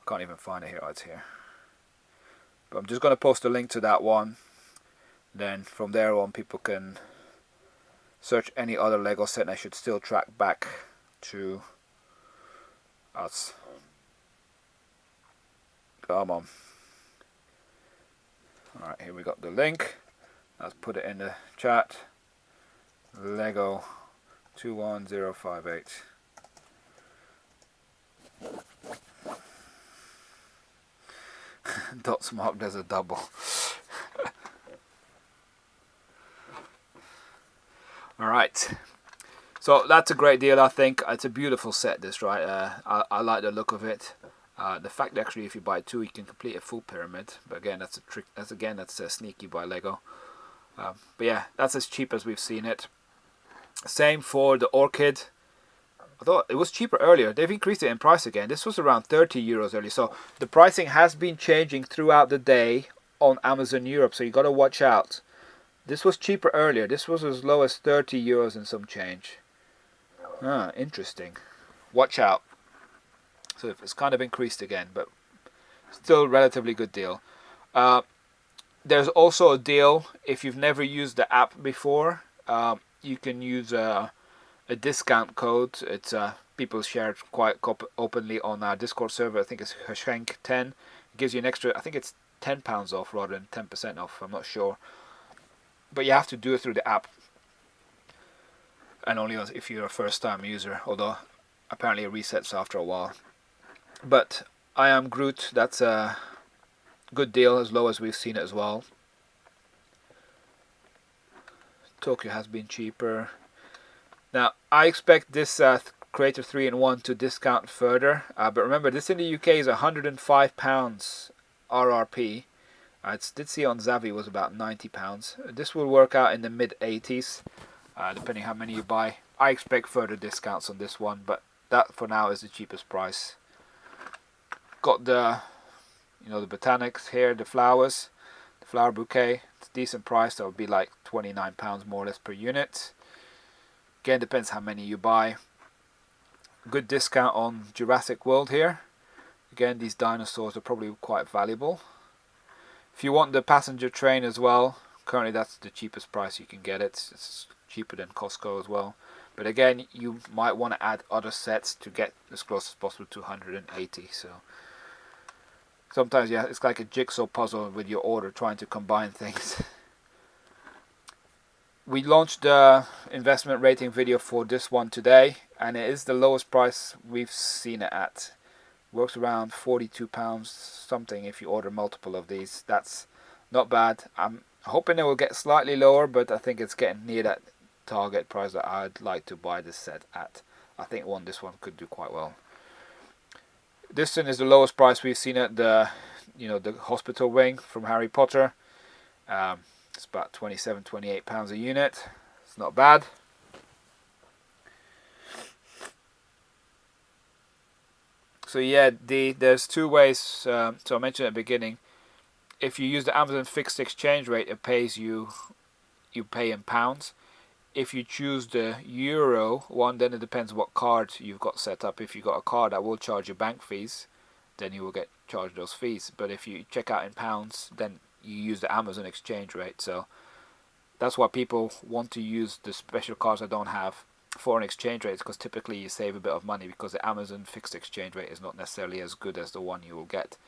I can't even find it here. Oh, it's here. But I'm just going to post a link to that one. Then from there on, people can search any other Lego set, and I should still track back to us. Come on. Alright, here we got the link. Let's put it in the chat. Lego 21058. Dots marked as a double. Alright, so that's a great deal. I think it's a beautiful set, this, right? I like the look of it. The fact that actually if you buy two you can complete a full pyramid, but again that's a trick. That's sneaky by Lego. But yeah, that's as cheap as we've seen it. Same for the Orchid. I thought it was cheaper earlier. They've increased it in price again. This was around 30 euros earlier. So the pricing has been changing throughout the day on Amazon Europe. So you got to watch out. This was cheaper earlier. This was as low as 30 euros and some change. Interesting. Watch out. So it's kind of increased again, but still a relatively good deal. There's also a deal if you've never used the app before. You can use a discount code. It's people share it quite openly on our Discord server. I think it's Geschenk10. It gives you an extra, I think it's £10 off rather than 10% off. I'm not sure. But you have to do it through the app. And only if you're a first time user. Although apparently it resets after a while. But I Am Groot, that's a good deal, as low as we've seen it as well. Tokyo has been cheaper. Now, I expect this Creator 3-in-1 to discount further. But remember, this in the UK is £105 RRP. I did see on Zavvi was about £90. This will work out in the mid-80s, depending how many you buy. I expect further discounts on this one, but that for now is the cheapest price. Got the, the botanics here, the flowers, the flower bouquet. It's a decent price. That would be like £29 more or less per unit. Again, depends how many you buy. Good discount on Jurassic World here. Again, these dinosaurs are probably quite valuable. If you want the passenger train as well, currently that's the cheapest price you can get it. It's cheaper than Costco as well. But again, you might want to add other sets to get as close as possible to 180. So sometimes, yeah, it's like a jigsaw puzzle with your order, trying to combine things. We launched the investment rating video for this one today, and it is the lowest price we've seen it at. Works around £42 something if you order multiple of these. That's not bad. I'm hoping it will get slightly lower, but I think it's getting near that target price that I'd like to buy this set at. I think this one could do quite well. This one is the lowest price we've seen at the hospital wing from Harry Potter. It's about £27-28 a unit. It's not bad. So yeah, there's two ways. So I mentioned at the beginning, if you use the Amazon fixed exchange rate, it pays you pay in pounds. If you choose the euro one, then it depends what card you've got set up. If you've got a card that will charge you bank fees, then you will get charged those fees. But if you check out in pounds, then you use the Amazon exchange rate. So that's why people want to use the special cards that don't have foreign exchange rates, because typically you save a bit of money, because the Amazon fixed exchange rate is not necessarily as good as the one you will get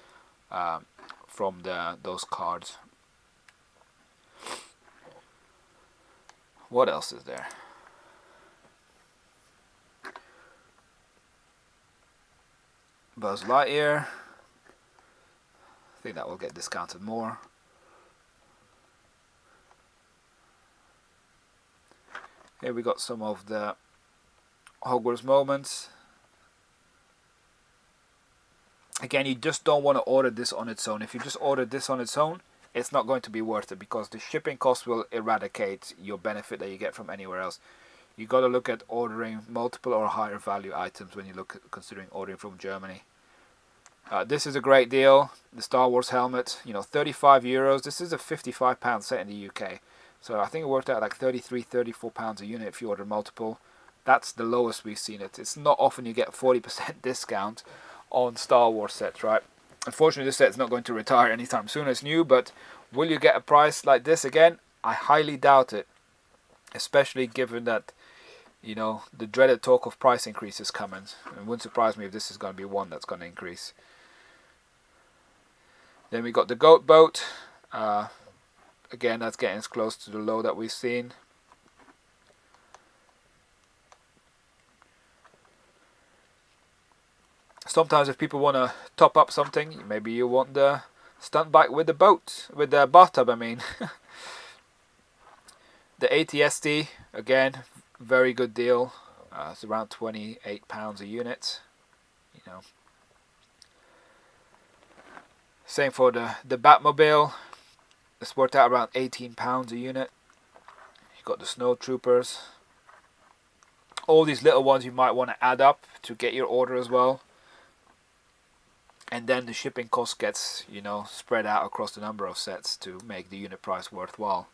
from those cards. What else is there? Buzz Lightyear. I think that will get discounted more. Here we got some of the Hogwarts moments. Again, you just don't want to order this on its own. If you just order this on its own, it's not going to be worth it, because the shipping cost will eradicate your benefit that you get from anywhere else. you got to look at ordering multiple or higher value items when you look at considering ordering from Germany. This is a great deal. The Star Wars helmet, you know, €35. This is a £55 set in the UK. So I think it worked out like £33-34 a unit if you order multiple. That's the lowest we've seen it. It's not often you get 40% discount on Star Wars sets, right? Unfortunately, this set's not going to retire anytime soon. It's new, but will you get a price like this again? I highly doubt it. Especially given that, you know, the dreaded talk of price increases coming. It wouldn't surprise me if this is going to be one that's going to increase. Then we got the goat boat. Again, that's getting as close to the low that we've seen. Sometimes if people want to top up something, maybe you want the stunt bike with the boat, with the bathtub, I mean. The ATST, again, very good deal. It's around £28 a unit. You know. Same for the Batmobile. It's worked out around £18 a unit. You got the Snow Troopers. All these little ones you might want to add up to get your order as well. And then the shipping cost gets, you know, spread out across the number of sets to make the unit price worthwhile.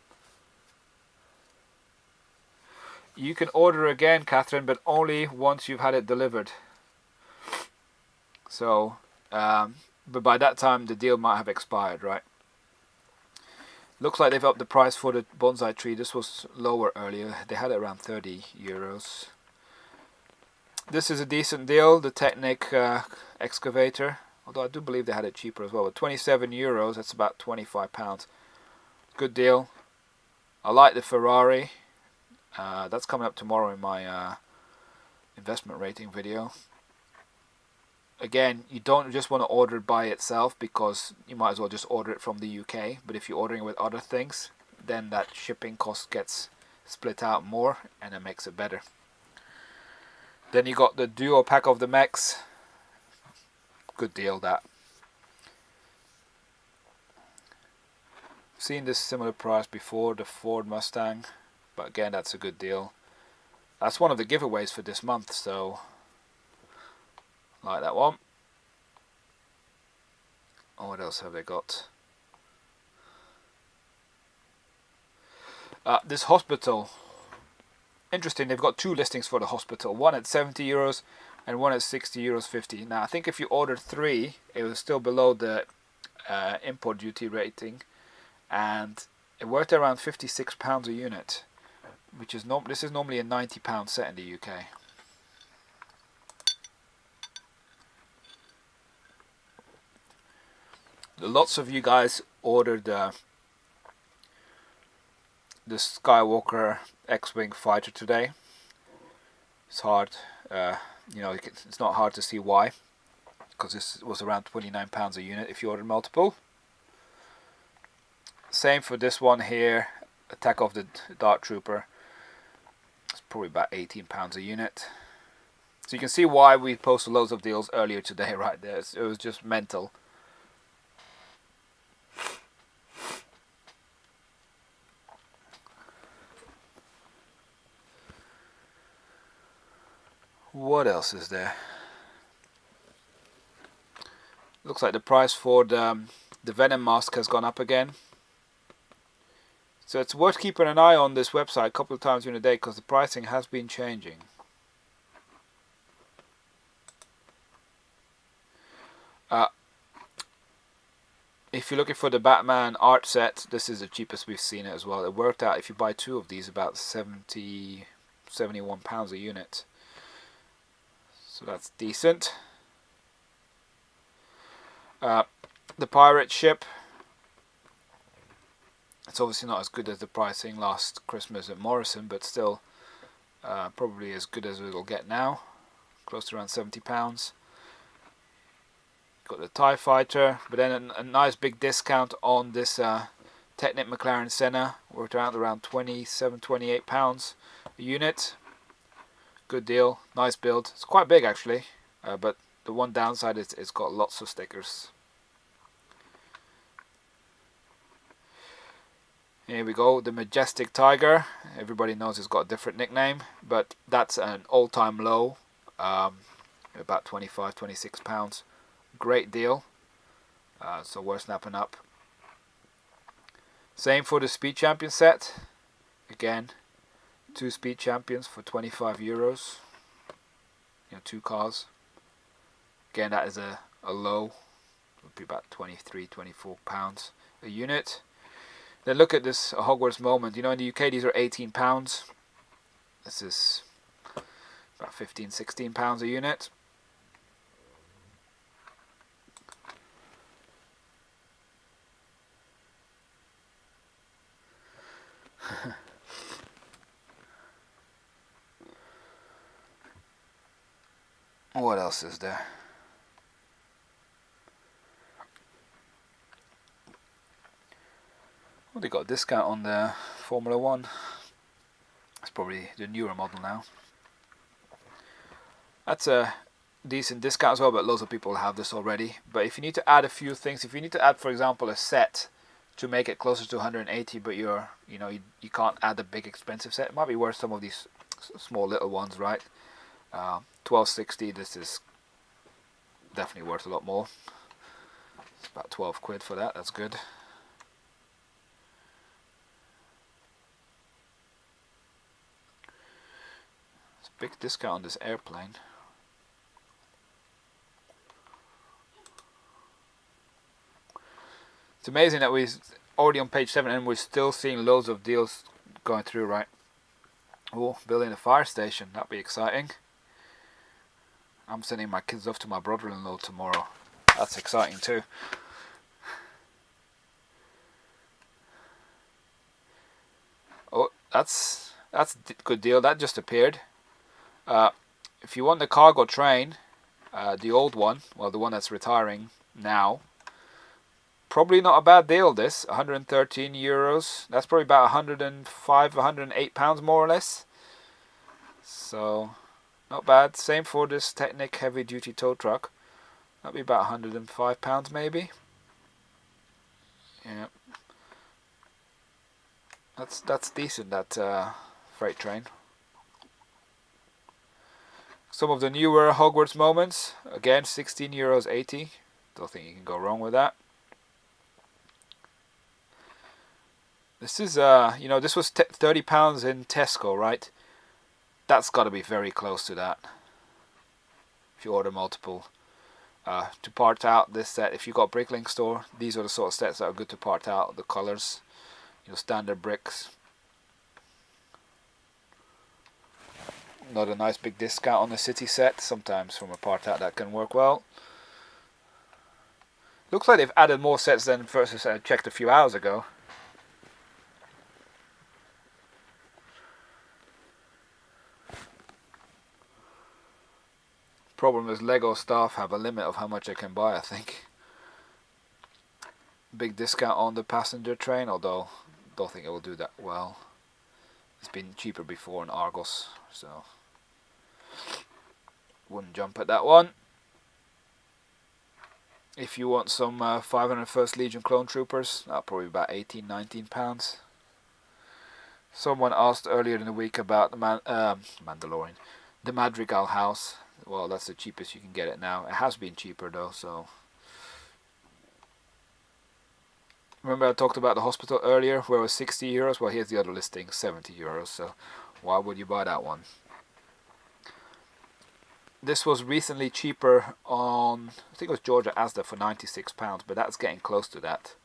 You can order again, Catherine, but only once you've had it delivered. So, but by that time the deal might have expired, right? Looks like they've upped the price for the bonsai tree. This was lower earlier. They had it around €30. This is a decent deal, the Technic excavator. Although I do believe they had it cheaper as well. But €27, that's about £25. Good deal. I like the Ferrari. That's coming up tomorrow in my investment rating video. Again, you don't just want to order it by itself because you might as well just order it from the UK. But if you're ordering it with other things, then that shipping cost gets split out more and it makes it better. Then you got the duo pack of the mechs. Good deal, that. Seen this similar price before, the Ford Mustang, but again, that's a good deal. That's one of the giveaways for this month, so like that one. Oh, what else have they got? This hospital. Interesting, they've got two listings for the hospital. One at €70 and one at €60.50. Now, I think if you ordered three, it was still below the import duty rating, and it worked around £56 a unit, which is this is normally a £90 set in the UK. Lots of you guys ordered the Skywalker X-Wing fighter today. It's hard, you know, it's not hard to see why, because this was around £29 a unit if you ordered multiple. Same for this one here, Attack of the Dark Trooper. It's probably about £18 a unit. So you can see why we posted loads of deals earlier today right there. It was just mental. What else is there? Looks like the price for the Venom mask has gone up again. So it's worth keeping an eye on this website a couple of times during the day because the pricing has been changing. If you're looking for the Batman art set, this is the cheapest we've seen it as well. It worked out, if you buy two of these, about £71 a unit. So that's decent. The pirate ship. It's obviously not as good as the pricing last Christmas at Morrison, but still probably as good as it'll get now. Close to around £70. Got the TIE Fighter, but then a nice big discount on this Technic McLaren Senna. Worked out around £27-28 a unit. Good deal, nice build. It's quite big actually, but the one downside is it's got lots of stickers. Here we go, the Majestic Tiger. Everybody knows it's got a different nickname, but that's an all-time low, about 25, 26 pounds. Great deal, so worth snapping up. Same for the Speed Champion set. Again, 2 Speed Champions for 25 euros. 2 cars. Again, that is a low, would be about 23, 24 pounds a unit. Then look at this Hogwarts moment. In the UK these are 18 pounds. This is about 15, 16 pounds a unit. What else is there? Well, they got a discount on the Formula 1. It's probably the newer model now. That's a decent discount as well, but loads of people have this already. But if you need to add a few things, if you need to add, for example, a set to make it closer to 180, but you can't add a big expensive set, it might be worth some of these small little ones, right? 1260, this is definitely worth a lot more. It's about 12 quid for that, that's good. It's a big discount on this airplane. It's amazing that we're already on page 7 and we're still seeing loads of deals going through, right? Oh, building a fire station, that'd be exciting. I'm sending my kids off to my brother-in-law tomorrow. That's exciting too. Oh, that's a good deal. That just appeared. If you want the cargo train, the old one, well, the one that's retiring now, probably not a bad deal. This 113 euros. That's probably about 105, 108 pounds more or less. So not bad. Same for this Technic heavy duty tow truck. That'd be about 105 pounds maybe. Yeah. That's decent, that freight train. Some of the newer Hogwarts moments. Again, 16 euros 80. Don't think you can go wrong with that. This is this was 30 pounds in Tesco, right? That's got to be very close to that. If you order multiple. To part out this set, if you got Bricklink store, these are the sort of sets that are good to part out. The colors, standard bricks. Not a nice big discount on the city set. Sometimes from a part out that can work well. Looks like they've added more sets than versus I checked a few hours ago. Problem is Lego staff have a limit of how much I can buy, I think. Big discount on the passenger train, although don't think it will do that well. It's been cheaper before in Argos, so wouldn't jump at that one. If you want some 501st Legion clone troopers, that'll probably be about 18, 19 pounds. Someone asked earlier in the week about the Mandalorian, the Madrigal house. Well, that's the cheapest you can get it now. It has been cheaper though, so. Remember I talked about the hospital earlier where it was 60 euros? Well, here's the other listing, 70 euros. So why would you buy that one? This was recently cheaper on, I think it was Georgia Asda for £96, but that's getting close to that.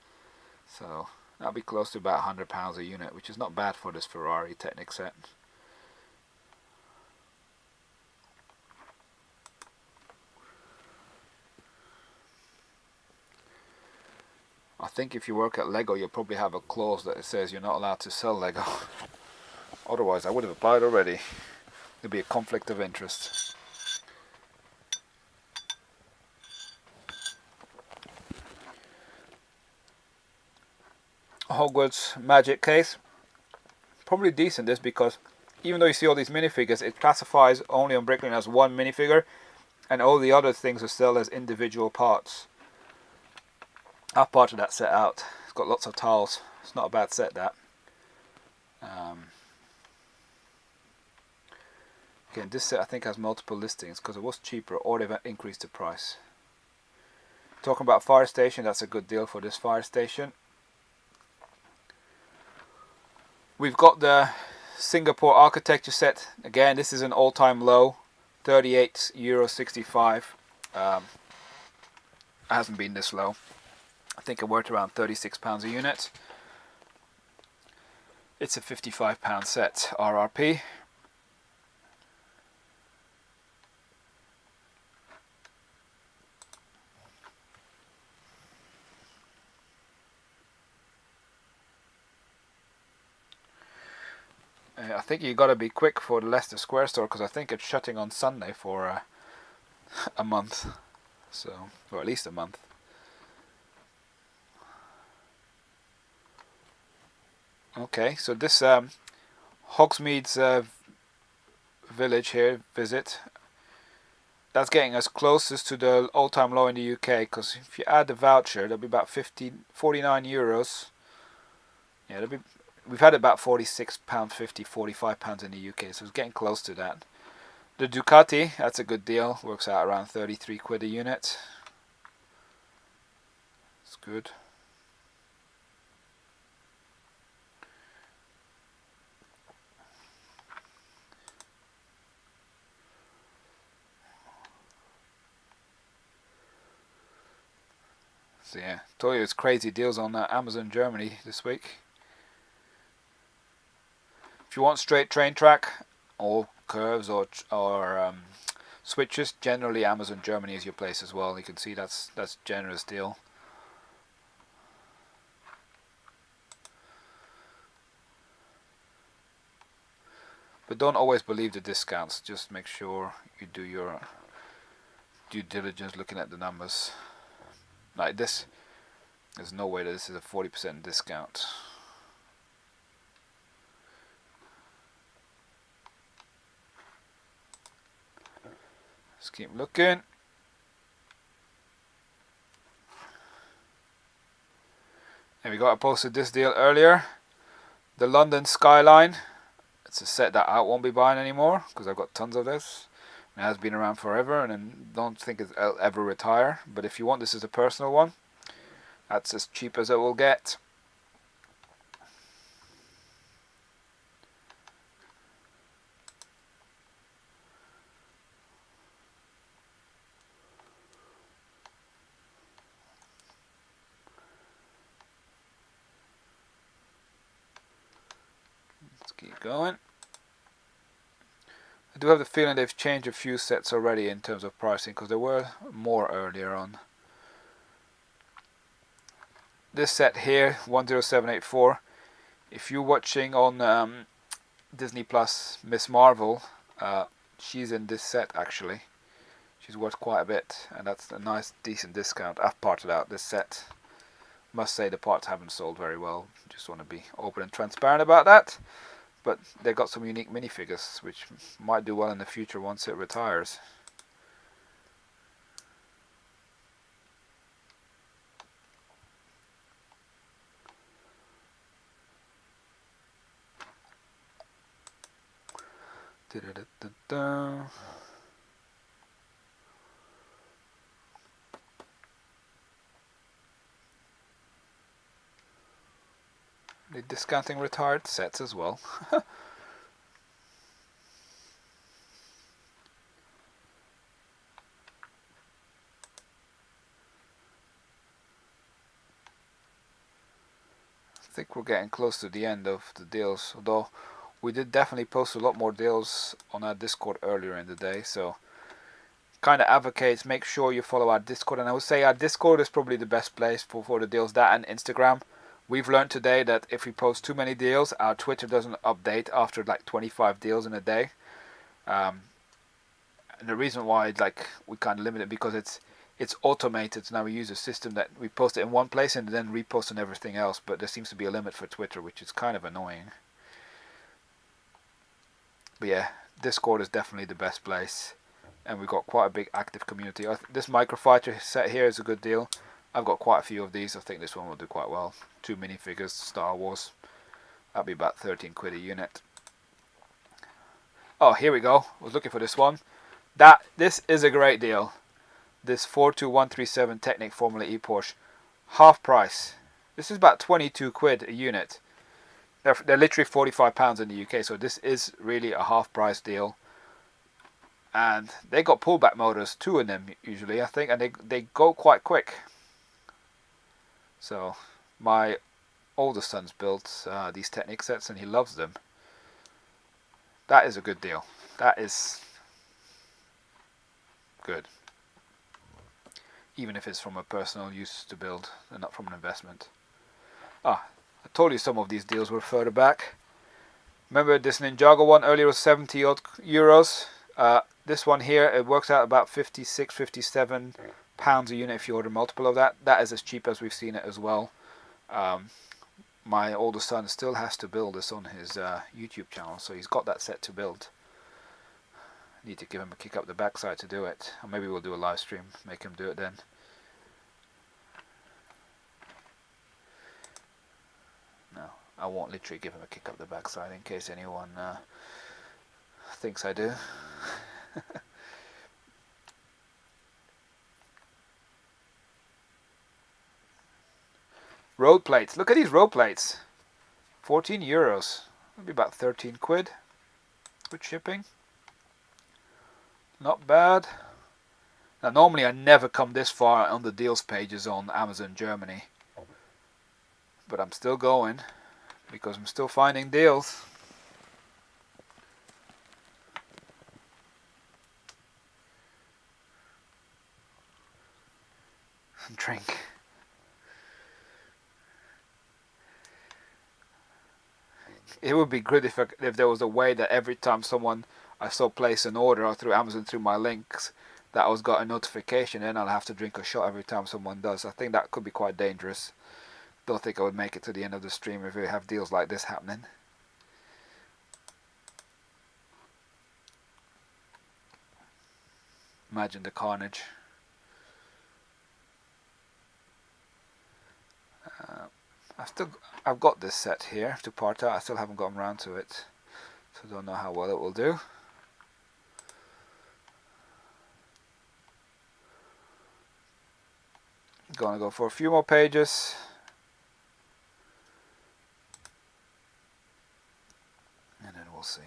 So that'll be close to about £100 a unit, which is not bad for this Ferrari Technic set. I think if you work at Lego, you'll probably have a clause that says you're not allowed to sell Lego. Otherwise, I would have applied already. There'd be a conflict of interest. Hogwarts Magic case. Probably decent this because even though you see all these minifigures, it classifies only on Bricklink as one minifigure, and all the other things are still as individual parts. I've parted that set out. It's got lots of tiles. It's not a bad set, that. Again, this set I think has multiple listings because it was cheaper, or they've increased the price. Talking about fire station, that's a good deal for this fire station. We've got the Singapore architecture set. Again, this is an all-time low, €38.65. It hasn't been this low. I think it worked around £36 a unit. It's a £55 set, RRP. I think you got to be quick for the Leicester Square store because I think it's shutting on Sunday for a month, so, or at least a month. Okay, so this Hogsmeade's village here, visit, that's getting us closest to the all-time low in the UK, because if you add the voucher, that'll be about €49. Yeah, that'll be. We've had about £46.50, £45 in the UK, so it's getting close to that. The Ducati, that's a good deal, works out around 33 quid a unit. It's good. So yeah, Toyo's crazy deals on Amazon Germany this week. If you want straight train track or curves or switches, generally Amazon Germany is your place as well. You can see that's generous deal. But don't always believe the discounts. Just make sure you do your due diligence looking at the numbers. Like this, there's no way that this is a 40% discount. Let's keep looking. And I posted this deal earlier. The London Skyline. It's a set that I won't be buying anymore because I've got tons of this. It has been around forever and I don't think it'll ever retire. But if you want this as a personal one, that's as cheap as it will get. Let's keep going. I do have the feeling they've changed a few sets already in terms of pricing because there were more earlier on. This set here, 10784. If you're watching on Disney Plus Miss Marvel, she's in this set actually. She's worth quite a bit, and that's a nice decent discount. I've parted out this set. Must say the parts haven't sold very well. Just want to be open and transparent about that. But they've got some unique minifigures which might do well in the future once it retires. Da-da-da-da-da. They're discounting retired sets as well. I think we're getting close to the end of the deals, although we did definitely post a lot more deals on our Discord earlier in the day, so kind of advocates make sure you follow our Discord. And I would say our Discord is probably the best place for the deals, that and Instagram. We've learned today that if we post too many deals, our Twitter doesn't update after like 25 deals in a day. And the reason why we kind of limit it because it's automated. So now we use a system that we post it in one place and then repost on everything else. But there seems to be a limit for Twitter, which is kind of annoying. But yeah, Discord is definitely the best place. And we've got quite a big active community. This Microfighter set here is a good deal. I've got quite a few of these. I think this one will do quite well. 2 minifigures, Star Wars. That'll be about 13 quid a unit. Oh, here we go. I was looking for this one. This is a great deal. This 42137 Technic Formula E Porsche, half price. This is about 22 quid a unit. They're literally £45 in the UK, so this is really a half price deal. And they got pullback motors, 2 in them usually, I think, and they go quite quick. So my older son's built these Technic sets and he loves them. That is a good deal. That is good. Even if it's from a personal use to build and not from an investment. I told you some of these deals were further back. Remember this Ninjago one earlier was 70 odd euros. This one here, it works out about 56, 57 pounds a unit if you order multiple of that. That is as cheap as we've seen it as well. My older son still has to build this on his YouTube channel, so he's got that set to build. Need to give him a kick up the backside to do it, or maybe we'll do a live stream, make him do it then. No, I won't literally give him a kick up the backside in case anyone thinks I do. Road plates. Look at these road plates. 14 euros. That'll be about 13 quid with shipping. Not bad. Now normally I never come this far on the deals pages on Amazon Germany. But I'm still going because I'm still finding deals. Drink. It would be good if there was a way that every time someone I saw place an order or through Amazon through my links, that I was got a notification, and I'll have to drink a shot every time someone does. I think that could be quite dangerous. Don't think I would make it to the end of the stream if we have deals like this happening. Imagine the carnage. I've got this set here to part out. I still haven't gotten around to it, so don't know how well it will do. Gonna go for a few more pages. And then we'll see.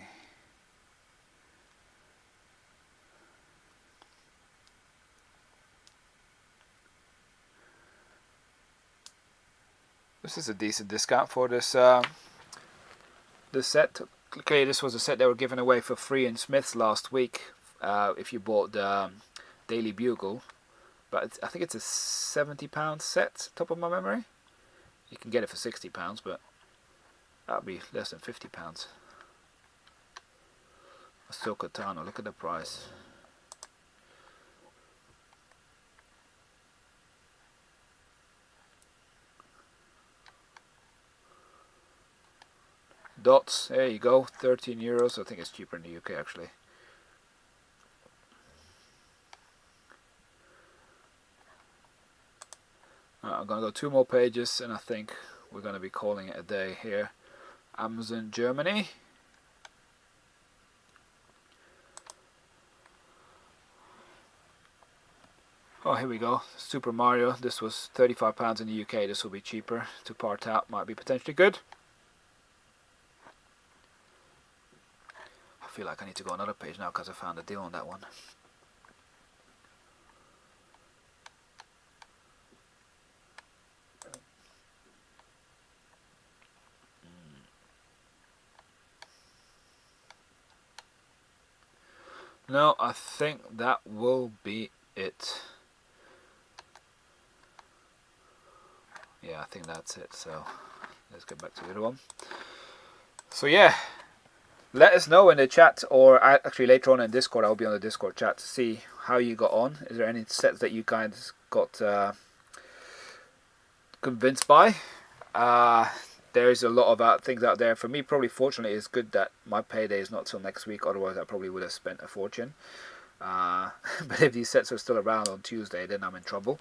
This is a decent discount for this this set. Okay, this was a set they were giving away for free in Smyths last week if you bought the Daily Bugle. But I think it's a £70 set, top of my memory. You can get it for £60, but that would be less than £50. A Steel Katana, look at the price. Dots, there you go, 13 euros. I think it's cheaper in the UK actually. I'm going to go 2 more pages and I think we're going to be calling it a day here. Amazon Germany. Oh, here we go. Super Mario. This was £35 in the UK. This will be cheaper to part out. Might be potentially good. I feel like I need to go another page now because I found a deal on that one. No, I think that will be it. Yeah, I think that's it. So let's get back to the other one. So yeah, let us know in the chat, or actually later on in Discord, I'll be on the Discord chat to see how you got on. Is there any sets that you guys got convinced by? There's a lot of things out there. For me, probably fortunately, it's good that my payday is not till next week. Otherwise, I probably would have spent a fortune. But if these sets are still around on Tuesday, then I'm in trouble.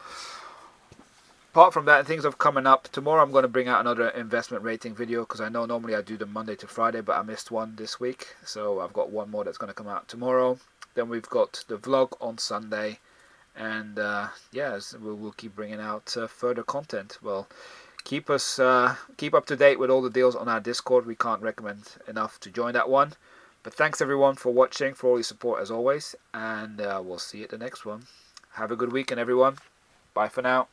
apart from that, things are coming up. Tomorrow I'm going to bring out another investment rating video, because I know normally I do them Monday to Friday, but I missed one this week. So I've got one more that's going to come out tomorrow. Then we've got the vlog on Sunday. And yes, we'll keep bringing out further content. Well, keep up to date with all the deals on our Discord. We can't recommend enough to join that one. But thanks everyone for watching, for all your support as always. And we'll see you at the next one. Have a good weekend, everyone. Bye for now.